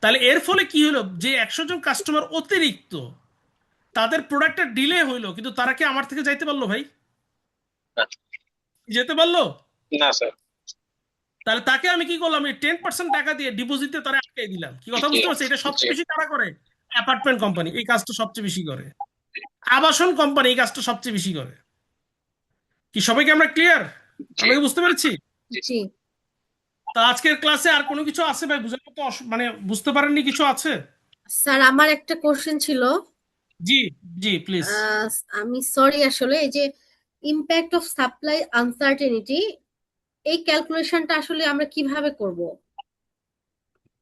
তাহলে এর ফলে কি হলো, যে 100 জন কাস্টমার অতিরিক্ত, তাদের প্রোডাক্টটা ডিলে হইলো, কিন্তু তারা কি আমার থেকে যাইতে পারলো ভাই? যেতে পারলো? না স্যার। তাহলে তাকে আমি কি করলাম, এই 10% টাকা দিয়ে ডিপোজিটে তারা আটকে দিলাম। কি কথা জি বুঝতে পারছি? এটা জি সবচেয়ে বেশি কারা করে? অ্যাপার্টমেন্ট কোম্পানি এই কাজটা সবচেয়ে বেশি করে, আবাসন কোম্পানি এই কাজটা সবচেয়ে বেশি করে। কি সবাইকে আমরা ক্লিয়ার? জি আমরা কি বুঝতে পেরেছি? জি জি তা আজকের ক্লাসে আর কোনো কিছু আছে ভাই বুঝার মতো, মানে বুঝতে পারেননি কিছু আছে? স্যার, আমার একটা কোশ্চেন ছিল। জি, জি প্লিজ। আহ, আমি সরি, আসলে এই যে ইম্প্যাক্ট অফ সাপ্লাই আনসার্টেনিটি, এই ক্যালকুলেশনটা আসলে আমরা কিভাবে করব?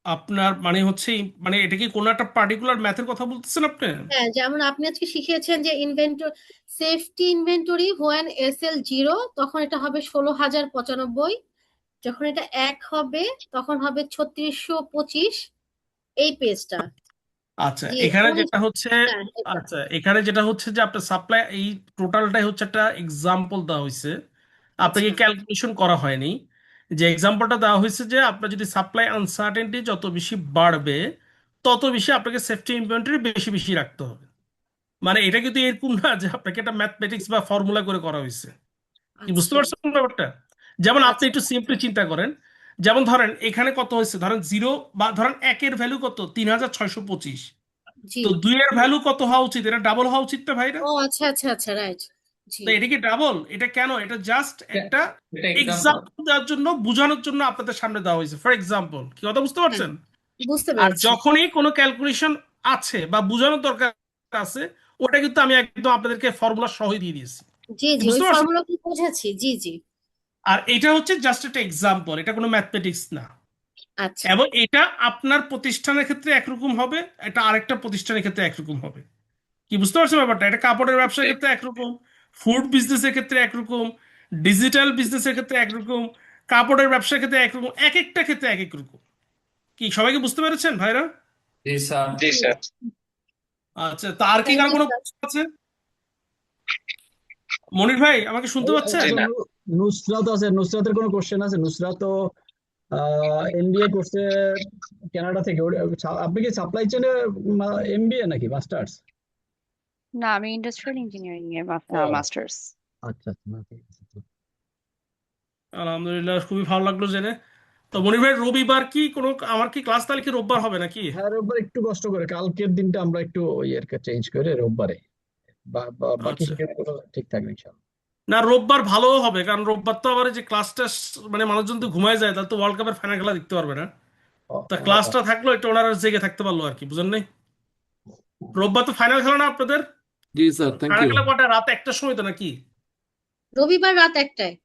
আপনার মানে হচ্ছে, মানে এটা কি কোনো একটা পার্টিকুলার ম্যাথের কথা বলতেছেন আপনি? হ্যাঁ, যেমন আপনি আজকে শিখিয়েছেন যে সেফটি ইনভেন্টরি হোয়েন SL 0, তখন এটা হবে 16,095। যখন এটা 1 হবে তখন হবে 3625, এই পেজটা। আচ্ছা, জি, এখানে উনিশ। যেটা হচ্ছে, হ্যাঁ, এটা। আচ্ছা এখানে যেটা হচ্ছে যে আপনার সাপ্লাই, এই টোটালটাই হচ্ছে একটা এক্সাম্পল দেওয়া হয়েছে, আপনাকে আচ্ছা ক্যালকুলেশন করা হয়নি। যে এক্সাম্পলটা দেওয়া হয়েছে যে আপনার যদি সাপ্লাই আনসার্টেনটি যত বেশি বাড়বে, তত বেশি আপনাকে সেফটি ইনভেন্টরি বেশি বেশি রাখতে হবে। মানে এটা কিন্তু এরকম না যে আপনাকে একটা ম্যাথমেটিক্স বা ফর্মুলা করে করা হয়েছে। কি বুঝতে আচ্ছা পারছেন ব্যাপারটা? যেমন আপনি আচ্ছা। একটু সিম্পলি চিন্তা করেন, যেমন ধরেন এখানে কত হয়েছে, ধরেন জিরো, বা ধরেন একের ভ্যালু কত, 3625, জি। তো দুইয়ের ভ্যালু কত হওয়া উচিত, এটা ডাবল হওয়া উচিত না ভাইরা? ও আচ্ছা আচ্ছা আচ্ছা, রাইট। জি তো এটা কি ডাবল? এটা কেন? এটা জাস্ট এটা একটা এটা এক্সাম্পল। এক্সাম্পল দেওয়ার জন্য, বোঝানোর জন্য আপনাদের সামনে দেওয়া হয়েছে, ফর এক্সাম্পল। কি কথা বুঝতে হ্যাঁ, পারছেন? বুঝতে আর পেরেছি। যখনই কোনো ক্যালকুলেশন আছে বা বোঝানোর দরকার আছে, ওটা কিন্তু আমি একদম আপনাদেরকে ফর্মুলা সহ দিয়ে দিয়েছি। জি কি জি, ওই বুঝতে পারছেন? ফর্মুলা কি বুঝেছি। জি জি। আর এটা হচ্ছে জাস্ট একটা এক্সাম্পল, এটা কোনো ম্যাথমেটিক্স না। আচ্ছা এবং এটা আপনার প্রতিষ্ঠানের ক্ষেত্রে একরকম হবে, এটা আরেকটা প্রতিষ্ঠানের ক্ষেত্রে একরকম হবে। কি বুঝতে পারছো ব্যাপারটা? এটা কাপড়ের ব্যবসার ক্ষেত্রে একরকম, ফুড বিজনেসের ক্ষেত্রে একরকম, ডিজিটাল বিজনেসের ক্ষেত্রে একরকম, কাপড়ের ব্যবসার ক্ষেত্রে একরকম, এক একটা ক্ষেত্রে এক এক রকম। কি সবাইকে বুঝতে পেরেছেন ভাইরা? জি স্যার। জি স্যার। আচ্ছা, তা আর কি থ্যাংক কার ইউ কোনো স্যার। প্রশ্ন আছে? মনির ভাই আমাকে শুনতে পাচ্ছেন? জি না। নুসরাত আছে, নুসরাতের কোনো কোশ্চেন আছে? নুসরাত তো MBA করছে কানাডা থেকে। আপনি কি সাপ্লাই চেনে MBA নাকি মাস্টার্স? না, আমি ইন্ডাস্ট্রিয়াল ইঞ্জিনিয়ারিং এর ও মাস্টার্স। আচ্ছা আচ্ছা, না, ঠিক আছে, তো। আলহামদুলিল্লাহ, খুবই ভালো লাগলো জেনে। তো মনির ভাই, রবিবার কি কোনো, আমার কি ক্লাস তাহলে কি রোববার হবে নাকি? হ্যাঁ, রোববার একটু কষ্ট করে, কালকের দিনটা আমরা একটু ইয়ের চেঞ্জ করে রোববারে, বাকি আচ্ছা, শিডিউল ঠিক থাকবে ইনশাআল্লাহ। না রোববার ভালো হবে, কারণ রোববার তো আবার এই যে ক্লাসটা, মানে মানুষজন তো ঘুমায় যায়, তাহলে তো ওয়ার্ল্ড কাপের ফাইনাল খেলা দেখতে পারবে না। ও, তা ও, ও, ক্লাসটা থাকলো একটু, ওনারা জেগে থাকতে পারলো আর কি, বুঝেন নাই? রোববার তো ফাইনাল খেলা না আপনাদের? জি স্যার, থ্যাংক ফাইনাল ইউ। খেলা কটা, রাত 1টার সময় তো নাকি? রবিবার রাত 1টায়।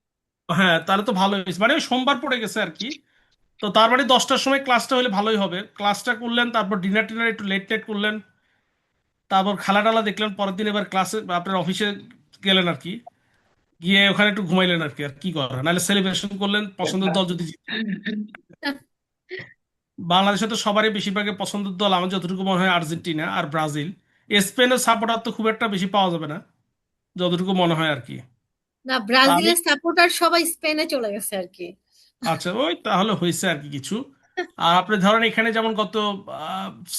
হ্যাঁ, তাহলে তো ভালো হয়েছে, মানে ওই সোমবার পড়ে গেছে আর কি। তো তার মানে 10টার সময় ক্লাসটা হলে ভালোই হবে, ক্লাসটা করলেন, তারপর ডিনার টিনার একটু লেট টেট করলেন, তারপর খেলা টালা দেখলেন, পরের দিন এবার ক্লাসে আপনার অফিসে গেলেন আর কি, গিয়ে ওখানে একটু ঘুমাইলেন আর কি, আর কি করা, নাহলে সেলিব্রেশন করলেন পছন্দের দল যদি জিতে। বাংলাদেশে তো সবারই বেশিরভাগের পছন্দের দল আমার যতটুকু মনে হয় আর্জেন্টিনা আর ব্রাজিল। স্পেনের সাপোর্টার তো খুব একটা বেশি পাওয়া যাবে না, যতটুকু মনে হয় আর কি। না, তা আমি, ব্রাজিলের সাপোর্টার সবাই স্পেনে চলে গেছে আর কি। আচ্ছা ওই তাহলে হয়েছে আর কি কিছু। আর আপনি ধরেন এখানে যেমন গত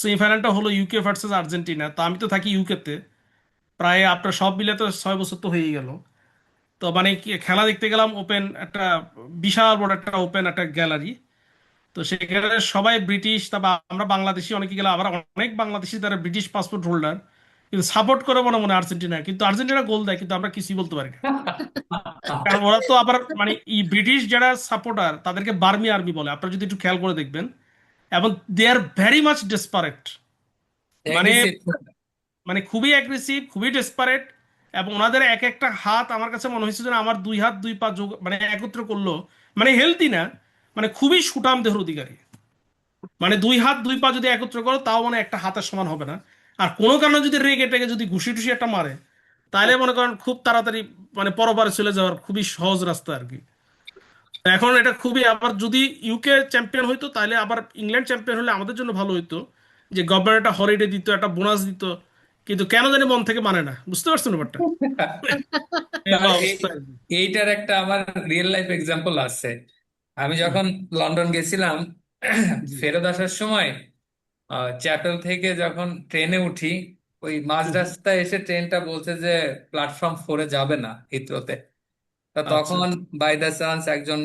সেমিফাইনালটা হলো ইউকে ভার্সেস আর্জেন্টিনা, তো আমি তো থাকি ইউকেতে, প্রায় আপনার সব মিলে তো 6 বছর তো হয়েই গেল। তো মানে কি খেলা দেখতে গেলাম ওপেন একটা, বিশাল বড় একটা ওপেন একটা গ্যালারি। তো সেখানে সবাই ব্রিটিশ, তারপর আমরা বাংলাদেশি অনেকে গেলাম, আবার অনেক বাংলাদেশি তারা ব্রিটিশ পাসপোর্ট হোল্ডার, কিন্তু সাপোর্ট করে মনে মনে আর্জেন্টিনা, কিন্তু আর্জেন্টিনা গোল দেয় কিন্তু আমরা কিছুই বলতে পারি না। কারণ ওরা তো আবার মানে এই ব্রিটিশ যারা সাপোর্টার তাদেরকে বার্মি আর্মি বলে, আপনারা যদি একটু খেয়াল করে দেখবেন। এবং দে আর ভেরি মাচ ডেসপারেট, মানে মানে খুবই অ্যাগ্রেসিভ, খুবই ডেসপারেট। এবং ওনাদের এক একটা হাত আমার কাছে মনে হয়েছে যেন আমার 2 হাত 2 পা যোগ মানে একত্র করলো, মানে হেলদি না, মানে খুবই সুঠাম দেহের অধিকারী। মানে 2 হাত 2 পা যদি একত্র করো তাও মানে একটা হাতের সমান হবে না। আর কোনো কারণে যদি রেগে টেগে যদি ঘুষি টুসি একটা মারে, তাহলে মনে করেন খুব তাড়াতাড়ি মানে পরপারে চলে যাওয়ার খুবই সহজ রাস্তা আর কি। তো এখন এটা খুবই, আবার যদি ইউকে চ্যাম্পিয়ন হইতো তাহলে আবার ইংল্যান্ড চ্যাম্পিয়ন হলে আমাদের জন্য ভালো হইতো, যে গভর্নমেন্ট একটা হলিডে দিত, একটা বোনাস দিত। কিন্তু কেন জানি মন থেকে মানে না, বুঝতে পারছেন ব্যাপারটা? এই না, হলো অবস্থা আর কি। এইটার একটা আমার রিয়েল লাইফ এক্সাম্পল আছে। আমি যখন লন্ডন গেছিলাম, জি ফেরত আসার সময় চ্যাপেল থেকে যখন ট্রেনে উঠি, ওই মাঝ জি। রাস্তায় এসে ট্রেনটা বলছে যে প্ল্যাটফর্ম 4-এ যাবে না, হিথ্রোতে। তা আচ্ছা। তখন বাই দ্য চান্স একজন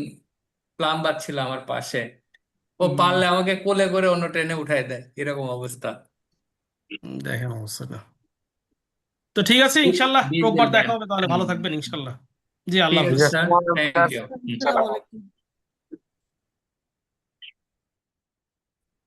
প্লাম্বার ছিল আমার পাশে, ও হুম, পারলে আমাকে কোলে করে অন্য ট্রেনে উঠাই দেয়, এরকম অবস্থা। দেখেন অবস্থাটা। তো ঠিক আছে, ইনশাল্লাহ ডিজেল রোববার দেখা ব্যান্ড। হবে, তাহলে ভালো থাকবেন ইনশাল্লাহ। জি, আল্লাহ ঠিক হাফিজ। আছে স্যার, থ্যাংক ইউ। আসসালামু আলাইকুম।